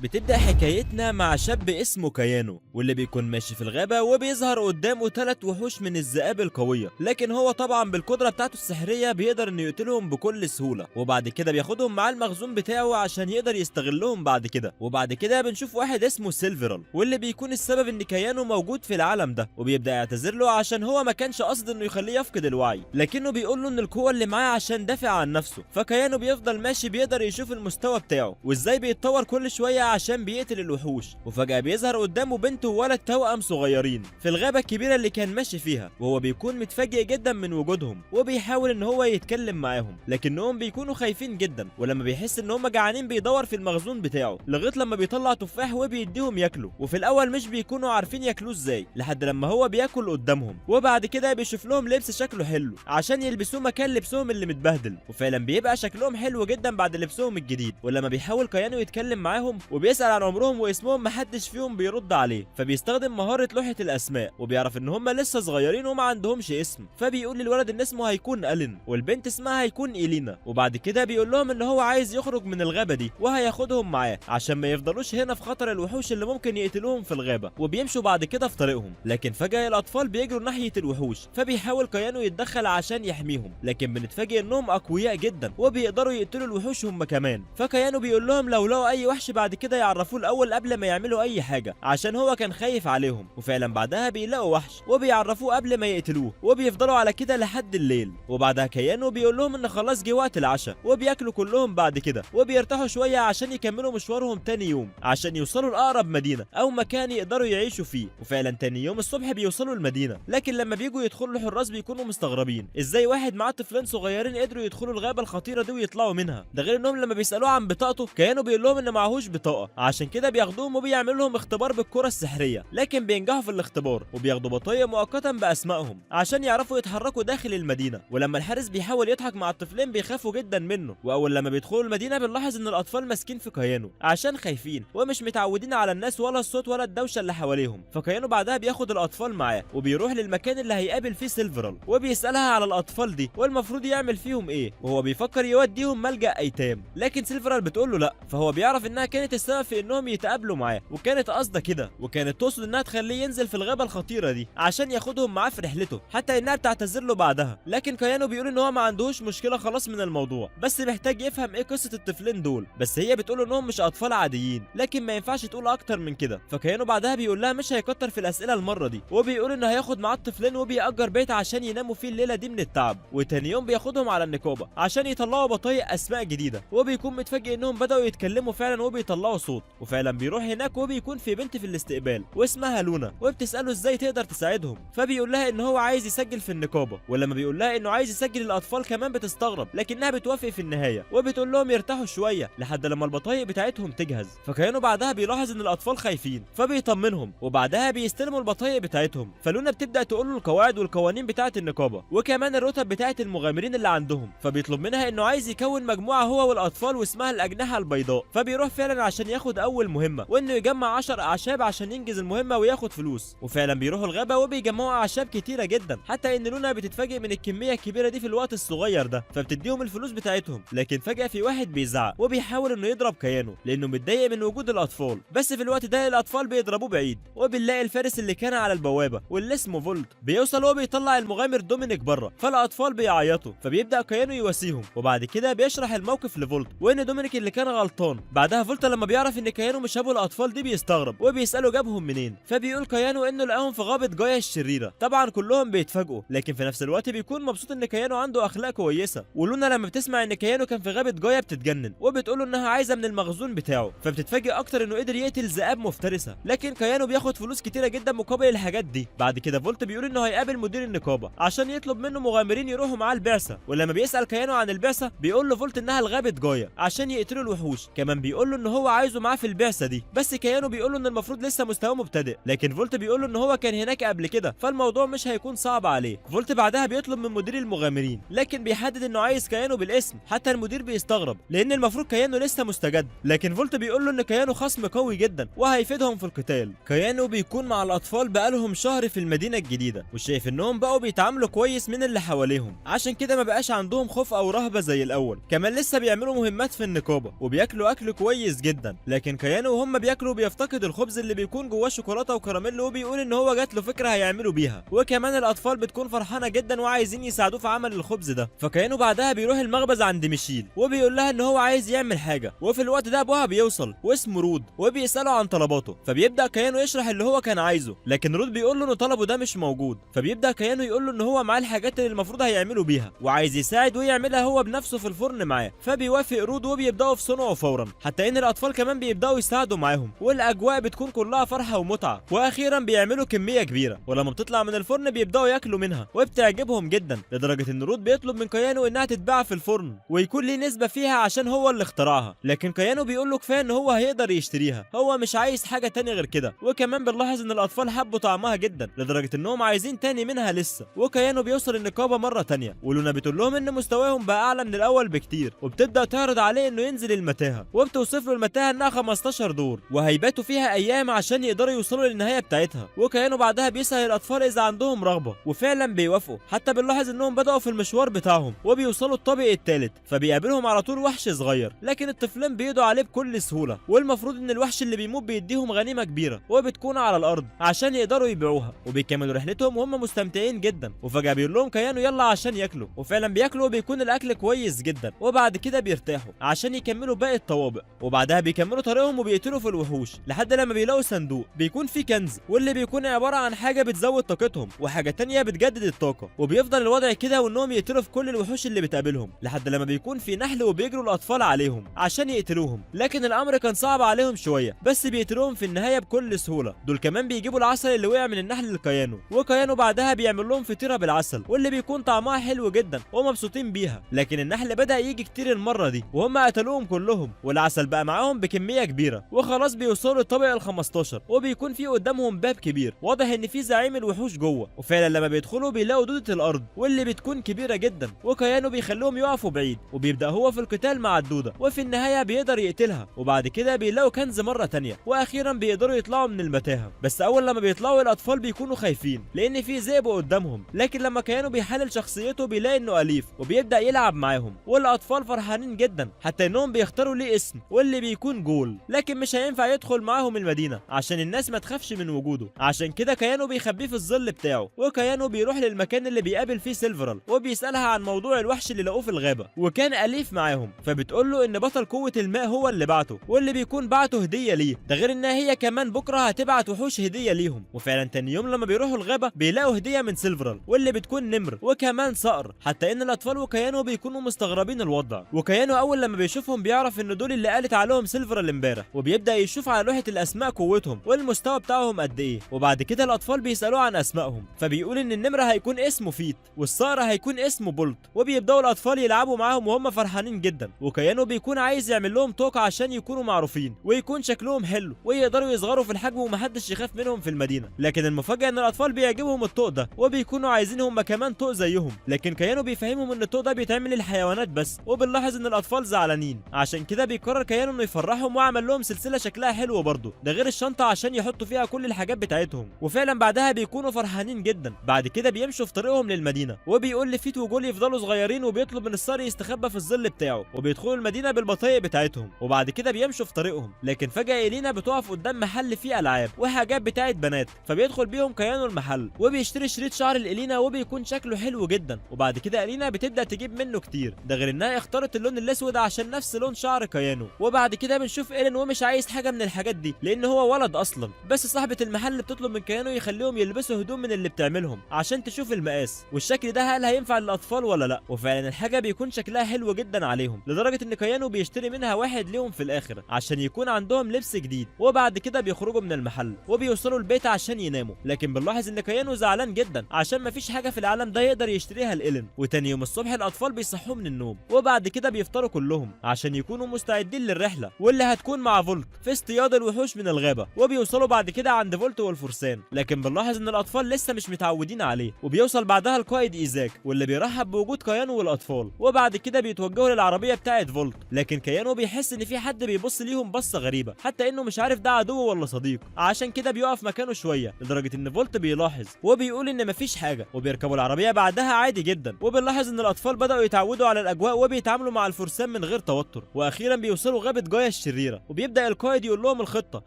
بتبدأ حكايتنا مع شاب اسمه كيانو، واللي بيكون ماشي في الغابة وبيظهر قدامه 3 وحوش من الذئاب القوية، لكن هو طبعا بالقدرة بتاعته السحرية بيقدر انه يقتلهم بكل سهولة، وبعد كده بياخدهم معاه المخزون بتاعه عشان يقدر يستغلهم بعد كده. وبعد كده بنشوف واحد اسمه سيلفرال، واللي بيكون السبب ان كيانو موجود في العالم ده، وبيبدأ يعتذر له عشان هو ما كانش قصد انه يخليه يفقد الوعي، لكنه بيقول له ان القوة اللي معاه عشان دافع عن نفسه. فكيانو بيفضل ماشي بيقدر يشوف المستوى بتاعه وازاي بيتطور كل شوية عشان بيقتل الوحوش، وفجأة بيظهر قدامه بنت وولد توأم صغيرين في الغابة الكبيرة اللي كان ماشي فيها، وهو بيكون متفاجئ جدا من وجودهم، وبيحاول ان هو يتكلم معاهم لكنهم بيكونوا خايفين جدا. ولما بيحس ان هم جعانين بيدور في المخزون بتاعه لغاية لما بيطلع تفاح وبيديهم ياكلوا، وفي الاول مش بيكونوا عارفين ياكلوه ازاي لحد لما هو بياكل قدامهم، وبعد كده بيشوف لهم لبس شكله حلو عشان يلبسوه مكان لبسهم اللي متبهدل، وفعلا بيبقى شكلهم حلو جدا بعد لبسهم الجديد. ولما بيحاول كيانو يتكلم معاهم وبيسأل عن عمرهم واسمهم محدش فيهم بيرد عليه، فبيستخدم مهارة لوحة الأسماء، وبيعرف إن هم لسه صغيرين وما عندهمش اسم، فبيقول للولد إن اسمه هيكون ألين والبنت اسمها هيكون إيلينا. وبعد كده بيقول لهم إن هو عايز يخرج من الغابة دي وهياخدهم معاه عشان ما يفضلوش هنا في خطر الوحوش اللي ممكن يقتلوهم في الغابة، وبيمشوا بعد كده في طريقهم. لكن فجأة الأطفال بيجروا ناحية الوحوش، فبيحاول كيانو يتدخل عشان يحميهم، لكن بنتفاجئ إنهم أقوياء جدا وبيقدروا يقتلوا الوحوش هم كمان. فكيانو بيقول لهم لو لقوا أي وحش بعد كده يعرفوه الأول قبل ما يعملوا أي حاجة عشان هو كان خايف عليهم. وفعلا بعدها بيلاقوا وحش وبيعرفوه قبل ما يقتلوه، وبيفضلوا على كده لحد الليل. وبعدها كيانو بيقول لهم ان خلاص جه وقت العشاء، وبياكلوا كلهم بعد كده وبيرتاحوا شويه عشان يكملوا مشوارهم تاني يوم عشان يوصلوا لاقرب مدينه او مكان يقدروا يعيشوا فيه. وفعلا تاني يوم الصبح بيوصلوا المدينه، لكن لما بيجوا يدخلوا الحراس بيكونوا مستغربين ازاي واحد معاه طفلين صغيرين قدروا يدخلوا الغابه الخطيره دي ويطلعوا منها. ده غير انهم لما بيسالوه عن بطاقته كيانو بيقول لهم ان معهوش بطاقه، عشان كده بياخدوهم وبيعملوا لهم اختبار بالكره السحريه، لكن بينجحوا في الاختبار وبياخدوا بطايق مؤقتا باسمائهم عشان يعرفوا يتحركوا داخل المدينه. ولما الحارس بيحاول يضحك مع الطفلين بيخافوا جدا منه، واول لما بيدخلوا المدينه بنلاحظ ان الاطفال ماسكين في كيانو عشان خايفين ومش متعودين على الناس ولا الصوت ولا الدوشه اللي حواليهم. فكيانو بعدها بياخد الاطفال معاه وبيروح للمكان اللي هيقابل فيه سيلفرال، وبيسالها على الاطفال دي والمفروض يعمل فيهم ايه، وهو بيفكر يوديهم ملجأ ايتام، لكن سيلفرال بتقول له لا. فهو بيعرف انها كانت السبب في انهم يتقابلوا معاه، وكانت قصده كده، وكانت تقصد انها تخليه ينزل في الغابه الخطيره دي عشان ياخدهم معاه في رحلته، حتى انها بتعتذر له بعدها. لكن كيانو بيقول ان هو ما عندهوش مشكله خلاص من الموضوع، بس محتاج يفهم ايه قصه الطفلين دول. بس هي بتقول انهم مش اطفال عاديين، لكن ما ينفعش تقول اكتر من كده. فكيانو بعدها بيقول لها مش هيكتر في الاسئله المره دي، وبيقول انه هياخد معاه الطفلين وبيأجر بيت عشان يناموا فيه الليله دي من التعب. وتاني يوم بياخدهم على النقابه عشان يطلعوا بطايق اسماء جديده، وبيكون متفاجئ انهم بداوا يتكلموا فعلا وبيطلعوا صوت. وفعلا بيروح هناك وبيكون في بنت في الاستقبال واسمها لونا، وبتساله ازاي تقدر تساعدهم، فبيقول لها ان هو عايز يسجل في النقابه. ولما بيقول لها انه عايز يسجل الاطفال كمان بتستغرب، لكنها بتوافق في النهايه وبتقول لهم يرتاحوا شويه لحد لما البطايق بتاعتهم تجهز. فكانوا بعدها بيلاحظ ان الاطفال خايفين فبيطمنهم، وبعدها بيستلموا البطايق بتاعتهم. فلونا بتبدا تقول له القواعد والقوانين بتاعه النقابه وكمان الرتب بتاعه المغامرين اللي عندهم، فبيطلب منها انه عايز يكون مجموعه هو والاطفال واسمها الاجنحه البيضاء. فبيروح فعلا عشان ياخد اول مهمه، وانه يجمع 10 اعشاب عشان ينجز المهمه وياخد فلوس. وفعلا بيروحوا الغابه وبيجمعوا اعشاب كتيره جدا، حتى ان لونا بتتفاجئ من الكميه الكبيره دي في الوقت الصغير ده، فبتديهم الفلوس بتاعتهم. لكن فجاه في واحد بيزعق وبيحاول انه يضرب كيانو لانه متضايق من وجود الاطفال، بس في الوقت ده الاطفال بيضربوه بعيد، وبنلاقي الفارس اللي كان على البوابه واللي اسمه فولت بيوصل وبيطلع المغامر دومينيك بره. فالاطفال بيعيطوا، فبيبدا كيانو يواسيهم، وبعد كده بيشرح الموقف لفولت وان دومينيك اللي كان غلطان. بعدها فولت لما بيعرف ان كيانو مش ابو الاطفال دي بيستغرب وبيساله جابهم منين، فبيقول كيانو انه لقاهم في غابه جايا الشريره. طبعا كلهم بيتفاجئوا، لكن في نفس الوقت بيكون مبسوط ان كيانو عنده اخلاق كويسه. ولونا لما بتسمع ان كيانو كان في غابه جايا بتتجنن وبتقول له انها عايزه من المخزون بتاعه، فبتتفاجئ اكتر انه قدر يقتل ذئاب مفترسه، لكن كيانو بياخد فلوس كتيره جدا مقابل الحاجات دي. بعد كده فولت بيقول انه هيقابل مدير النقابه عشان يطلب منه مغامرين يروحوا معاه البعثه، ولما بيسال كيانو عن البعثه بيقول له فولت انها لغابه جايا عشان يقتلوا الوحوش. كمان بيقول له ان هو عايزه معاه في البعثه دي، بس كيانو بيقول له ان المفروض لسه مستواه مبتدئ، لكن فولت بيقول له ان هو كان هناك قبل كده فالموضوع مش هيكون صعب عليه. فولت بعدها بيطلب من مدير المغامرين، لكن بيحدد انه عايز كيانو بالاسم. حتى المدير بيستغرب لان المفروض كيانو لسه مستجد، لكن فولت بيقول له ان كيانو خصم قوي جدا وهيفيدهم في القتال. كيانو بيكون مع الاطفال بقالهم شهر في المدينه الجديده، وشايف انهم بقوا بيتعاملوا كويس من اللي حواليهم، عشان كده ما بقاش عندهم خوف او رهبه زي الاول. كمان لسه بيعملوا مهمات في النقابه وبياكلوا اكل كويس جدا، جدا. لكن كيانو وهم بياكلوا بيفتقد الخبز اللي بيكون جواه شوكولاته وكراميل، وبيقول ان هو جات له فكره هيعملوا بيها، وكمان الاطفال بتكون فرحانه جدا وعايزين يساعدوه في عمل الخبز ده. فكيانو بعدها بيروح المخبز عند ميشيل وبيقول لها ان هو عايز يعمل حاجه، وفي الوقت ده ابوها بيوصل واسمه رود وبيساله عن طلباته. فبيبدا كيانو يشرح اللي هو كان عايزه، لكن رود بيقول له ان طلبه ده مش موجود. فبيبدا كيانو يقول له ان هو معاه الحاجات اللي المفروض هيعملوا بيها وعايز يساعد ويعملها هو بنفسه في الفرن معاه. فبيوافق رود وبيبداوا في صنعه فورا، حتى ان الاطفال كمان بيبداوا يساعدوا معاهم، والاجواء بتكون كلها فرحه ومتعه. واخيرا بيعملوا كميه كبيره، ولما بتطلع من الفرن بيبداوا ياكلوا منها وبتعجبهم جدا، لدرجه ان رود بيطلب من كيانو انها تتباع في الفرن ويكون ليه نسبه فيها عشان هو اللي اخترعها. لكن كيانو بيقول له كفايه ان هو هيقدر يشتريها، هو مش عايز حاجه تانية غير كده. وكمان بنلاحظ ان الاطفال حبوا طعمها جدا لدرجه انهم عايزين تاني منها لسه. وكيانو بيوصل النقابه مره تانية، ولونا بتقول لهم ان مستواهم بقى اعلى من الاول بكتير، وبتبدا تعرض عليه انه ينزل المتاهه، وبتوصف له المتاهه انها 15 دور وهيباتوا فيها ايام عشان يقدروا يوصلوا للنهايه بتاعتها. وكيانو بعدها بيسال الاطفال اذا عندهم رغبه، وفعلا بيوافقوا. حتى بنلاحظ انهم بداوا في المشوار بتاعهم وبيوصلوا الطابق الثالث، فبيقابلهم على طول وحش صغير، لكن الطفلين بيقضوا عليه بكل سهوله. والمفروض ان الوحش اللي بيموت بيديهم غنيمه كبيره وبتكون على الارض عشان يقدروا يبيعوها، وبيكملوا رحلتهم وهم مستمتعين جدا. وفجاه بيقول لهم كيانو يلا عشان ياكلوا، وفعلا بياكلوا وبيكون الاكل كويس جدا. وبعد كده بيرتاحوا عشان يكملوا باقي الطوابق، وبعدها بيكملوا طريقهم وبيقتلوا في الوحوش لحد لما بيلاقوا صندوق بيكون فيه كنز، واللي بيكون عباره عن حاجه بتزود طاقتهم وحاجه تانية بتجدد الطاقه. وبيفضل الوضع كده وانهم يقتلوا في كل الوحوش اللي بتقابلهم لحد لما بيكون في نحل وبيجروا الاطفال عليهم عشان يقتلوهم. لكن الامر كان صعب عليهم شويه، بس بيقتلوهم في النهايه بكل سهوله. دول كمان بيجيبوا العسل اللي وقع من النحل لكيانو، وكيانو بعدها بيعمل لهم فطيره بالعسل واللي بيكون طعمها حلو جدا ومبسوطين بيها. لكن النحل بدا يجي كتير المره دي وهم قتلوهم كلهم، والعسل بقى معاهم بكميه كبيره. وخلاص بيوصلوا للطابق ال15 وبيكون في قدامهم باب كبير واضح ان في زعيم الوحوش جوه. وفعلا لما بيدخلوا بيلاقوا دوده الارض واللي بتكون كبيره جدا، وكيانو بيخليهم يقفوا بعيد وبيبدا هو في القتال مع الدوده، وفي النهايه بيقدر يقتلها. وبعد كده بيلاقوا كنز مره تانية، واخيرا بيقدروا يطلعوا من المتاهه. بس اول لما بيطلعوا الاطفال بيكونوا خايفين لان في ذئب قدامهم، لكن لما كيانو بيحلل شخصيته بيلاقي انه اليف وبيبدا يلعب معاهم، والاطفال فرحانين جدا حتى انهم بيختاروا ليه اسم واللي بيكون جول. لكن مش هينفع يدخل معاهم المدينه عشان الناس ما تخافش من وجوده، عشان كده كيانو بيخبيه في الظل بتاعه. وكيانو بيروح للمكان اللي بيقابل فيه سيلفرال وبيسالها عن موضوع الوحش اللي لقوه في الغابه، وكان اليف معاهم. فبتقول له ان بطل قوه الماء هو اللي بعته، واللي بيكون بعته هديه ليه، ده غير انها هي كمان بكره هتبعت وحوش هديه ليهم. وفعلا تاني يوم لما بيروحوا الغابه بيلاقوا هديه من سيلفرال واللي بتكون نمر وكمان صقر، حتى ان الاطفال وكيانو بيكونوا مستغربين الوضع. وكيانو اول لما بيشوفهم بيعرف ان دول اللي قالت عليهم سيلفرال امبارح، وبيبدا يشوف على لوحه الاسماء قوتهم والمستوى بتاعهم قد ايه. وبعد كده الاطفال بيسالوه عن اسمائهم، فبيقول ان النمر هيكون اسمه فيت والصقر هيكون اسمه بولت. وبيبداوا الاطفال يلعبوا معاهم وهم فرحانين جدا، وكيانو بيكون عايز يعمل لهم طاقه عشان يكونوا معروفين ويكون شكلهم حلو ويقدروا يصغروا في الحجم ومحدش يخاف منهم في المدينه. لكن المفاجاه ان الاطفال بيعجبهم الطوق ده وبيكونوا عايزين هم كمان طوق زيهم، لكن كيانو بيفهمهم ان الطوق ده بيتعمل للحيوانات بس. وبنلاحظ ان الاطفال زعلانين، عشان كده بيقرر كيانو انه يفرحهم وعمل لهم سلسله شكلها حلو برضه، ده غير الشنطه عشان يحطوا فيها كل الحاجات بتاعتهم. وفعلا بعدها بيكونوا فرحانين جدا. بعد كده بيمشوا في طريقهم للمدينه، وبيقول لفيت وجول يفضلوا صغيرين وبيطلب من الصقر يستخبى في الظل بتاعه، وبيدخلوا المدينه بالبطايق بتاعتهم. وبعد كده بيمشوا في طريقهم، لكن فجاه إلينا بتقف قدام محل فيه العاب وحاجات بتاعت بنات، فبيدخل بيهم كيانو المحل وبيشتري شريط شعر لإلينا وبيكون شكله حلو جدا. وبعد كده إلينا بتبدا تجيب منه كتير، ده غير انها اختارت اللون الاسود عشان نفس لون شعر كيانو. وبعد كده بنشوف ايلين ومش عايز حاجه من الحاجات دي لان هو ولد اصلا، بس صاحبه المحل بتطلب من كيانو يخليهم يلبسوا هدوم من اللي بتعملهم عشان تشوف المقاس والشكل ده هل هينفع للاطفال ولا لا. وفعلا الحاجه بيكون شكلها حلو جدا عليهم، لدرجه ان كيانو بيشتري منها واحد ليهم في الاخر عشان يكون عندهم لبس جديد. وبعد كده بيخرجوا من المحل وبيوصلوا البيت عشان يناموا، لكن بنلاحظ ان كيانو زعلان جدا عشان مفيش حاجه في العالم ده يقدر يشتريها لإيلين. وتاني يوم الصبح الاطفال بيصحوا من النوم، وبعد كده بيفطروا كلهم عشان يكونوا مستعدين للرحله واللي هتكون مع فولت في اصطياد الوحوش من الغابه. وبيوصلوا بعد كده عند فولت والفرسان، لكن بنلاحظ ان الاطفال لسه مش متعودين عليه. وبيوصل بعدها القائد ايزاك واللي بيرحب بوجود كيانو والاطفال، وبعد كده بيتوجهوا للعربيه بتاعه فولت. لكن كيانو بيحس ان في حد بيبص ليهم بصه غريبه، حتى انه مش عارف ده عدو ولا صديق، عشان كده بيقف مكانه شويه لدرجه ان فولت بيلاحظ وبيقول ان مفيش حاجه. وبيركبوا العربيه بعدها عادي جدا، وبنلاحظ ان الاطفال بداوا يتعودوا على الاجواء وبيتعاملوا مع الفرسان من غير توتر. واخيرا بيوصلوا غابه جايا الشريره. وبيبدا القائد يقول لهم الخطه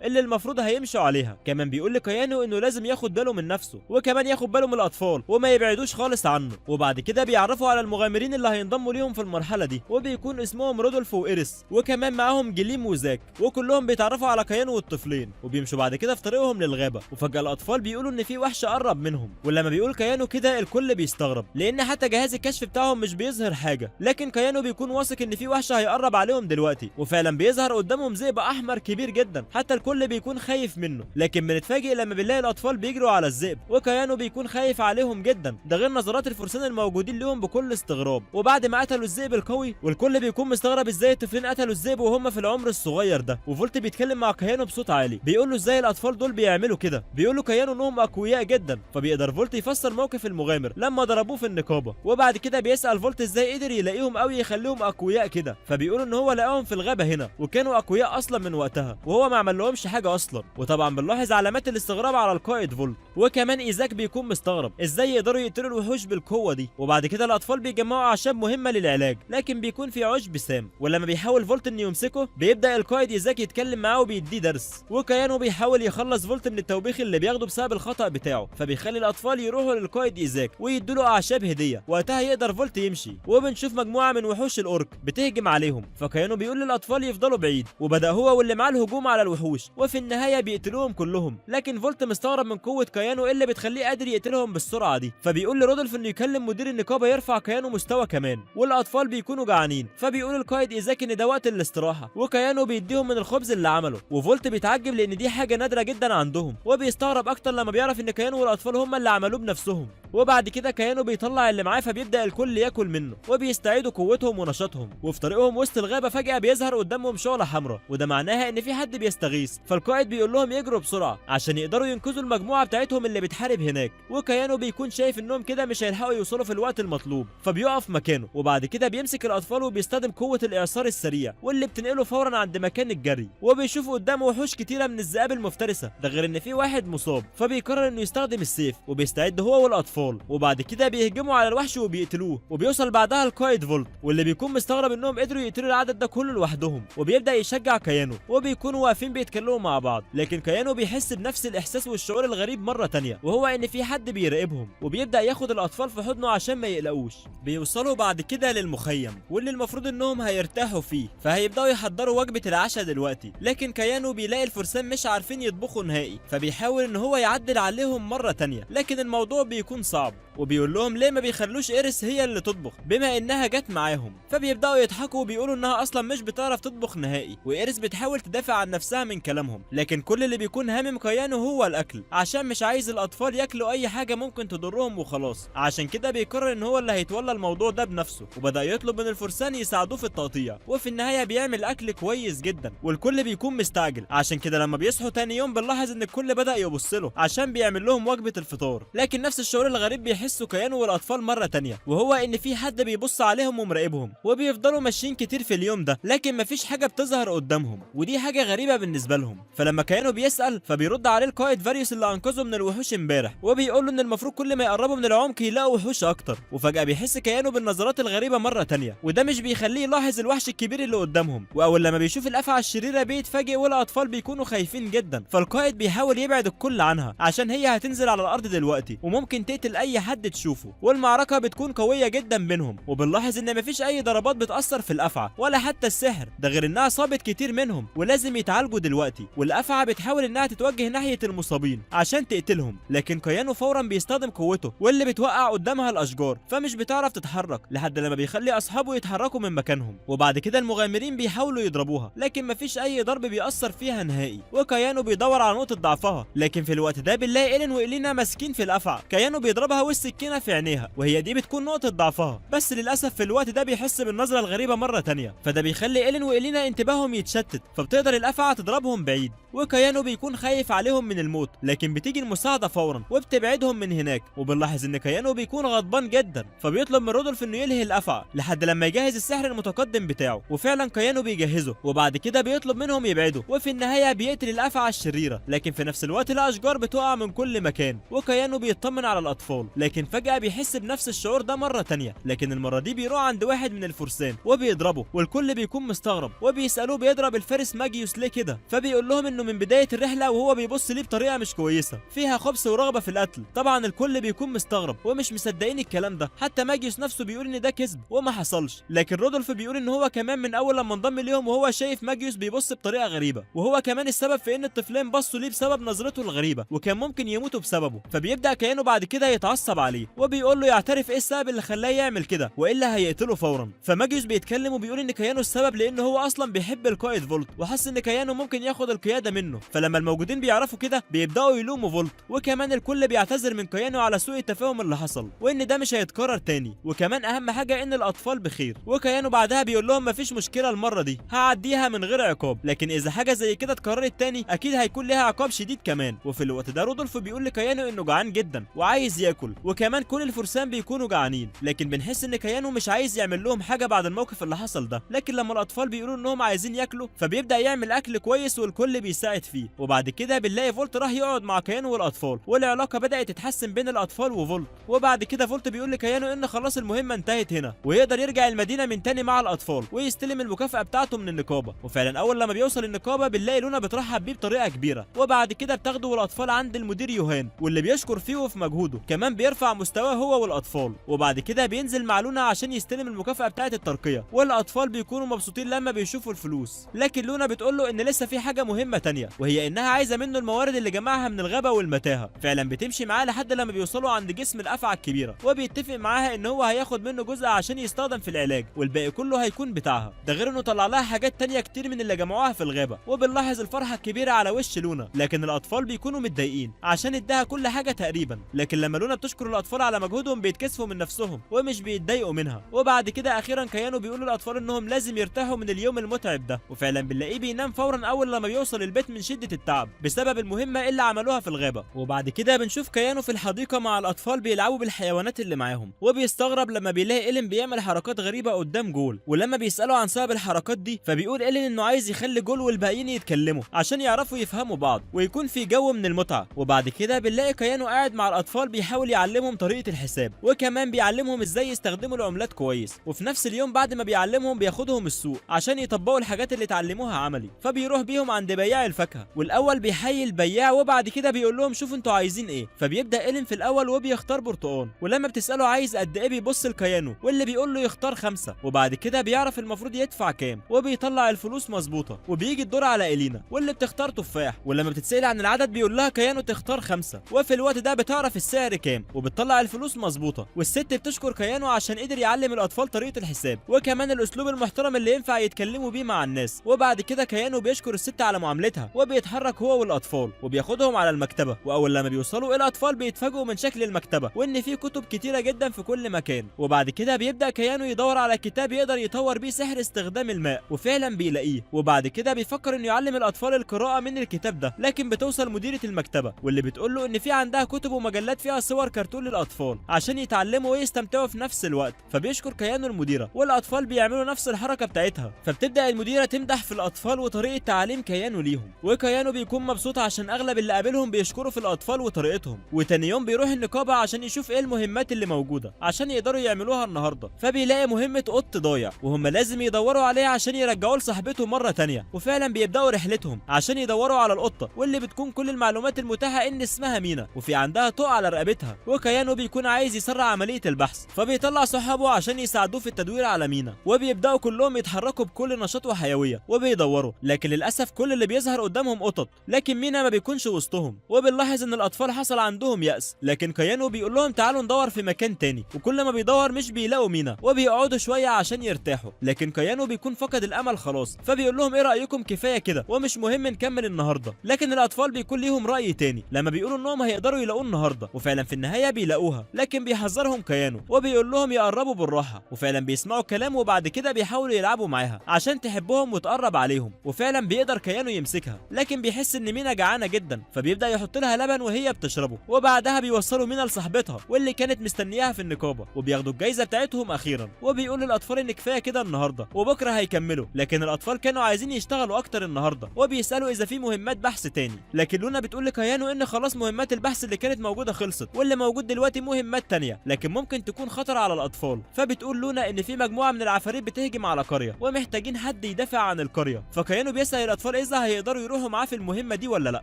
اللي المفروض هيمشوا عليها. كمان بيقول لكيانو انه لازم ياخد باله من نفسه، وكمان ياخد باله من الاطفال وما يبعدوش خالص عنه. وبعد كده بيعرفوا على المغامرين اللي هينضموا ليهم في المرحله دي، وبيكون اسمهم رودولف وايريس، وكمان معاهم جليم وزاك، وكلهم بيتعرفوا على كيانو والطفلين. وبيمشوا بعد كده في طريقهم للغابه، وفجاه الاطفال بيقولوا ان في وحش قرب منهم. ولما بيقول كيانو كده الكل بيستغرب، لان حتى جهاز الكشف بتاعهم مش بيظهر حاجه، لكن كيانو بيكون واثق ان في وحش هيقرب عليهم دلوقتي. وفعلا بيظهر قدامهم ذئب احمر كبير جدا، حتى الكل بيكون خايف منه. لكن بنتفاجئ لما بنلاقي الاطفال بيجروا على الذئب، وكيانو بيكون خايف عليهم جدا، ده غير نظرات الفرسان الموجودين لهم بكل استغراب. وبعد ما قتلوا الذئب القوي، والكل بيكون مستغرب ازاي الطفلين قتلوا الذئب وهم في العمر الصغير ده. وفولت بيتكلم مع كيانو بصوت عالي، بيقول له ازاي الاطفال دول بيعملوا كده. بيقول له كيانو انهم اقوياء جدا. فبيقدر فولت يفسر موقف المغامر لما ضربوه في النقابه. وبعد كده بيسال فولت ازاي قدر يلاقيهم او يخليهم اقوياء كده. فبيقول ان هو لقاهم في الغابه هنا، وكانوا اقوياء اصلا من وقتها، وهو ما عملهمش حاجه اصلا. وطبعا بنلاحظ علامات الاستغراب على القائد فولت. وكمان ايزاك بيكون مستغرب ازاي يقدروا يقتلوا الوحوش بالقوه دي. وبعد كده الاطفال بيجمعوا اعشاب مهمه للعلاج، لكن بيكون في عشب سام. ولما بيحاول فولت انه يمسكه، بيبدا القائد ايزاك يتكلم معاه وبيديه درس. وكيانو بيحاول يخلص فولت من التوبيخ اللي بياخده بسبب الخطا بتاعه، فبيخلي الاطفال يروحوا للقائد ايزاك ويدوا له اعشاب هديه. وقتها يقدر فولت يمشي، وبنشوف مجموعه من وحوش الاورك بتهجم عليهم. فكيانو بيقول للاطفال يفضلوا بعيد، وبدا هو واللي معاه الهجوم على الوحوش، وفي النهايه بيقتلوهم كلهم. لكن فولت مستغرب من قوه كيانو اللي بتخليه قادر يقتلهم بالسرعه دي. فبيقول لرودولف انه يكلم مدير النقابه يرفع كيانو مستوى كمان. والاطفال بيكونوا جعانين، فبيقول القائد ايزاك ان ده وقت الاستراحه، وكيانو بيديهم من الخبز اللي عمله. وفولت بيتعجب لان دي حاجه نادره جدا عندهم، وبيستغرب اكتر لما بيعرف ان كيانو والاطفال هم اللي عملوه بنفسهم. وبعد كده كيانو بيطلع اللي معاه، فبيبدا الكل ياكل منه، وبيستعيدوا قوتهم ونشاطهم. وفي طريقهم وسط الغابه فجاه بيظهر قدامهم شعله حمراء، وده معناها ان في حد بيستغيث. فالقائد بيقول لهم يجروا بسرعه عشان يقدروا ينقذوا المجموعه بتاعتهم اللي بتحارب هناك. وكيانو بيكون شايف انهم كده مش هيلحقوا يوصلوا في الوقت المطلوب، فبيقف مكانه. وبعد كده بيمسك الاطفال وبيستخدم قوه الاعصار السريع، واللي بتنقله فورا عند مكان الجري. وبيشوف قدامه وحوش كتيره من الذئاب المفترسه، ده غير ان في واحد مصاب. فبيقرر انه يستخدم السيف، وبيستعد هو والاطفال. وبعد كده بيهجموا على الوحش وبيقتلوه. وبيوصل بعدها القائد فولت، واللي بيكون مستغرب انهم قدروا يقتلوا العدد ده كله لوحدهم. وبيبدا يشجع كيانو، وبيكونوا واقفين بيتكلموا مع بعض. لكن كيانو بيحس بنفس الاحساس والشعور الغريب مره تانية، وهو ان في حد بيراقبهم. وبيبدا ياخد الاطفال في حضنه عشان ما يقلقوش. بيوصلوا بعد كده للمخيم، واللي المفروض انهم هيرتاحوا فيه، فهيبداوا يحضروا وجبه العشاء دلوقتي. لكن كيانو بيلاقي الفرسان مش عارفين يطبخوا نهائي، فبيحاول ان هو يعدل عليهم مره تانية، لكن الموضوع بيكون صعب. وبيقول لهم ليه ما بيخلوش ايريس هي اللي تطبخ بما انها جت معاهم. فبيبداوا يضحكوا وبيقولوا انها اصلا مش بتعرف تطبخ نهائي. وايريس بتحاول تدافع عن نفسها من كلامهم، لكن كل اللي بيكون هامم كيانو هو الاكل، عشان مش عايز الاطفال ياكلوا اي حاجه ممكن تضرهم وخلاص. عشان كده بيقرر ان هو اللي هيتولى الموضوع ده بنفسه، وبدا يطلب من الفرسان يساعدوه في التقطيع. وفي النهايه بيعمل اكل كويس جدا، والكل بيكون مستعجل. عشان كده لما بيصحوا تاني يوم بنلاحظ ان الكل بدا يبص له عشان بيعمل لهم وجبه الفطار. لكن نفس الشعور الغريب بيحسه كيانو والاطفال مره تانية، وهو ان في حد بيبص عليهم ومراقبهم. وبيفضلوا ماشيين كتير في اليوم ده، لكن مفيش حاجه بتظهر قدامهم، ودي حاجه غريبه بالنسبه لهم. فلما كيانو بيسال، فبيرد عليه القائد فاريوس اللي انقذه من الوحوش امبارح، وبيقول له ان المفروض كل ما يقربوا من العمق يلاقوا وحوش اكتر. وفجاه بيحس كيانو بالنظرات الغريبه مره تانية، وده مش بيخليه يلاحظ الوحش الكبير اللي قدامهم. واول لما بيشوف الافعى الشريره بيتفاجئ، والاطفال بيكونوا خايفين جدا. فالقائد بيحاول يبعد الكل عنها عشان هي هتنزل على الارض دلوقتي، وممكن تقتل اي حد تشوفه. والمعركه بتكون قويه جدا بينهم، وبنلاحظ ان مفيش اي ضربات بتاثر في الافعى ولا حتى السحر، ده غير انها صابت كتير منهم ولازم يتعالجوا دلوقتي. والافعى بتحاول انها تتوجه ناحيه المصابين عشان تقتلهم، لكن كيانو فورا بيستخدم قوته، واللي بتوقع قدامها الاشجار، فمش بتعرف تتحرك لحد لما بيخلي اصحابه يتحركوا من مكانهم. وبعد كده المغامرين بيحاولوا يضربوها، لكن مفيش اي ضرب بيأثر فيها نهائي. وكيانو بيدور على نقطه ضعفها، لكن في الوقت ده بنلاقي ايلين وإلينا ماسكين في الافعى. كيانو بيضربها والسكينه في عينيها، وهي دي بتكون نقطه ضعفها. بس للاسف في الوقت ده بيحس بالنظره الغريبه مره تانية، فده بيخلي ايلين وإلينا انتباههم يتشتت، فبتقدر الافعى تضربهم بعيد. وكيانو بيكون خايف عليهم من الموت، لكن بتيجي المساعده فورا وبتبعدهم من هناك. وبنلاحظ ان كيانو بيكون غضبان جدا، فبيطلب من رودولف انه يلهي الافعى لحد لما يجهز السحر المتقدم بتاعه. وفعلا كيانو بيجهزه، وبعد كده بيطلب منهم يبعدوا، وفي النهايه بيقتل الافعى الشريره. لكن في نفس الوقت الاشجار بتقع من كل مكان، وكيانو بيطمن على الاطفال، لكن لكن فجأة بيحس بنفس الشعور ده مرة تانية، لكن المرة دي بيروح عند واحد من الفرسان وبيضربه، والكل بيكون مستغرب وبيسألوه بيضرب الفارس ماجيوس ليه كده، فبيقول لهم انه من بداية الرحلة وهو بيبص ليه بطريقة مش كويسة فيها خبث ورغبة في القتل. طبعا الكل بيكون مستغرب ومش مصدقين الكلام ده، حتى ماجيوس نفسه بيقول ان ده كذب وما حصلش، لكن رودولف بيقول ان هو كمان من اول لما انضم ليهم وهو شايف ماجيوس بيبص بطريقة غريبة، وهو كمان السبب في ان الطفلين بصوا ليه بسبب نظرته الغريبة وكان ممكن يموتوا بسببه. فبيبدأ كيانو بعد كده يتعصب عليه وبيقول له يعترف ايه السبب اللي خلاه يعمل كده والا هيقتله فورا. فماجيوس بيتكلم وبيقول ان كيانو السبب لان هو اصلا بيحب القائد فولت وحس ان كيانو ممكن ياخد القيادة منه، فلما الموجودين بيعرفوا كده بيبدأوا يلوموا فولت، وكمان الكل بيعتذر من كيانو على سوء التفاهم اللي حصل وان ده مش هيتكرر تاني، وكمان اهم حاجة ان الاطفال بخير. وكيانو بعدها بيقول لهم مفيش مشكلة المرة دي هعديها من غير عقاب، لكن اذا حاجة زي كده اتكررت تاني اكيد هيكون ليها عقاب شديد كمان. وفي الوقت ده رودولف بيقول لكيانو انه جعان جدا وعايز ياكل، وكمان كل الفرسان بيكونوا جعانين، لكن بنحس ان كيانو مش عايز يعمل لهم حاجة بعد الموقف اللي حصل ده، لكن لما الاطفال بيقولوا انهم عايزين ياكلوا فبيبدأ يعمل اكل كويس والكل بيساعد فيه. وبعد كده بنلاقي فولت راح يقعد مع كيانو والاطفال والعلاقة بدأت تتحسن بين الاطفال وفولت. وبعد كده فولت بيقول لكيانو ان خلاص المهمة انتهت هنا ويقدر يرجع المدينة من تاني مع الاطفال ويستلم المكافأة بتاعته من النقابة. وفعلا اول لما بيوصل النقابة بنلاقي لونا بترحب بيه بطريقة كبيرة، وبعد كده بتاخده والاطفال عند المدير يوهان واللي بيشكر فيه وفي مجهوده، كمان بيرفع مستواه هو والاطفال. وبعد كده بينزل مع لونا عشان يستلم المكافأة بتاعة الترقية، والاطفال بيكونوا مبسوطين لما بيشوفوا الفلوس، لكن لونا بتقول له ان لسه في حاجة مهمة تانية وهي انها عايزة منه الموارد اللي جمعها من الغابة والمتاهة. فعلا بتمشي معاه لحد لما بيوصلوا عند جسم الافعى الكبيرة، وبيتفق معاها ان هو هياخد منه جزء عشان يستخدم في العلاج والباقي كله هيكون بتاعها، ده غير انه طلع لها حاجات تانية كتير من اللي جمعوها في الغابة. وبنلاحظ الفرحة الكبيرة على وش لونا، لكن الاطفال بيكونوا متضايقين عشان اداها كل حاجة تقريبا، لكن لما لونا بتشكر الاطفال على مجهودهم بيتكسفوا من نفسهم ومش بيتضايقوا منها. وبعد كده اخيرا كيانو بيقول للاطفال انهم لازم يرتاحوا من اليوم المتعب ده، وفعلا بنلاقيه بينام فورا اول لما بيوصل البيت من شدة التعب بسبب المهمة اللي عملوها في الغابة. وبعد كده بنشوف كيانو في الحديقة مع الاطفال بيلعبوا بالحيوانات اللي معاهم، وبيستغرب لما بيلاقي إيلين بيعمل حركات غريبة قدام جول، ولما بيسألوا عن سبب الحركات دي فبيقول إيلين انه عايز يخلي جول والباقيين يتكلموا عشان يعرفوا يفهموا بعض ويكون في جو من المتعة. وبعد كده بنلاقي كيانو قاعد مع الاطفال بيحاول يعلمهم طريقة الحساب، وكمان بيعلمهم ازاي يستخدموا العملات كويس، وفي نفس اليوم بعد ما بيعلمهم بياخدهم السوق عشان يطبقوا الحاجات اللي اتعلموها عملي، فبيروح بيهم عند بياع الفاكهة، والاول بيحيي البياع وبعد كده بيقول لهم شوفوا انتوا عايزين ايه، فبيبدأ إيلين في الاول وبيختار برتقان، ولما بتسأله عايز قد ايه بيبص لكيانو واللي بيقول له يختار 5، وبعد كده بيعرف المفروض يدفع كام وبيطلع الفلوس مظبوطة، وبيجي الدور على إلينا واللي بتختار تفاح، ولما بتتسأل عن العدد بيقول لها كيانو تختار 5، وفي الوقت ده بتعرف السعر كام وبتطلع الفلوس مظبوطة، والست بتشكر كيانو عشان قدر يعلم الاطفال طريقة الحساب وكمان الاسلوب المحترم اللي ينفع يتكلموا بيه مع الناس. وبعد كده كيانو بيشكر الست على معاملتها وبيتحرك هو والاطفال وبياخدهم على المكتبة، واول لما بيوصلوا الاطفال بيتفاجئوا من شكل المكتبة وان في كتب كتيرة جدا في كل مكان. وبعد كده بيبدأ كيانو يدور على كتاب يقدر يطور بيه سحر استخدام الماء وفعلا بيلاقيه، وبعد كده بيفكر انه يعلم الاطفال القراءة من الكتاب ده، لكن بتوصل مديرة المكتبة واللي بتقول له ان في عندها كتب ومجلات فيها صور كرتون للاطفال عشان يتعلموا ويستمتعوا في نفس الوقت. فبيشكر كيانو المديرة والاطفال بيعملوا نفس الحركة بتاعتها، فبتبدأ المديرة تمدح في الاطفال وطريقة تعليم كيانو ليهم، وكيانو بيكون مبسوط عشان اغلب اللي قابلهم بيشكروا في الاطفال وطريقتهم. وتاني يوم بيروح النقابة عشان يشوف ايه المهمات اللي موجودة عشان يقدروا يعملوها النهاردة، فبيلاقي مهمة قط ضايع وهم لازم يدوروا عليه عشان يرجعوه لصاحبته مرة تانية، وفعلا بيبدأوا رحلتهم عشان يدوروا على القطة واللي بتكون كل المعلومات المتاحة ان اسمها مينا وفي عندها طوق على رقبتها، وكيانو بيكون عايز يسرع عملية البحث فبيطلع صحابه عشان يساعدوه في التدوير على مينا، وبيبدأوا كلهم يتحركوا بكل نشاط وحيوية وبيدوروا، لكن للأسف كل اللي بيظهر قدامهم قطط لكن مينا ما بيكونش وسطهم. وبنلاحظ ان الاطفال حصل عندهم يأس، لكن كيانو بيقول لهم تعالوا ندور في مكان تاني، وكل ما بيدور مش بيلاقوا مينا وبيقعدوا شوية عشان يرتاحوا، لكن كيانو بيكون فقد الامل خلاص، فبيقول لهم ايه رأيكم كفاية كده ومش مهم نكمل النهارده. لكن الاطفال بيكون ليهم رأي تاني لما بيقولوا انهم هيقدروا يلاقوه النهارده، وفعلا في النهاية بيلاقوها، لكن بيحذرهم كيانو وبيقول لهم يقربوا بالراحة، وفعلا بيسمعوا كلامه وبعد كده بيحاولوا يلعبوا معاها عشان تحبهم وتقرب عليهم، وفعلا بيقدر كيانو يمسكها، لكن بيحس ان مينا جعانة جدا فبيبدأ يحط لها لبن وهي بتشربه، وبعدها بيوصلوا مينا لصاحبتها واللي كانت مستنياها في النقابة وبياخدوا الجايزة بتاعتهم اخيرا، وبيقول للاطفال ان كفاية كده النهارده وبكره هيكملوا، لكن الاطفال كانوا عايزين يشتغلوا اكتر النهارده وبيسالوا اذا في مهمات بحث تاني، لكن لونا بتقول لكيانو ان خلاص مهمات البحث اللي كانت موجوده خلصت واللي موجود موجود دلوقتي مهمات تانية لكن ممكن تكون خطر على الاطفال. فبتقول لونا ان في مجموعه من العفاريت بتهجم على قريه ومحتاجين حد يدافع عن القريه. فكيانو بيسأل الاطفال اذا هيقدروا يروحوا معاه في المهمه دي ولا لا،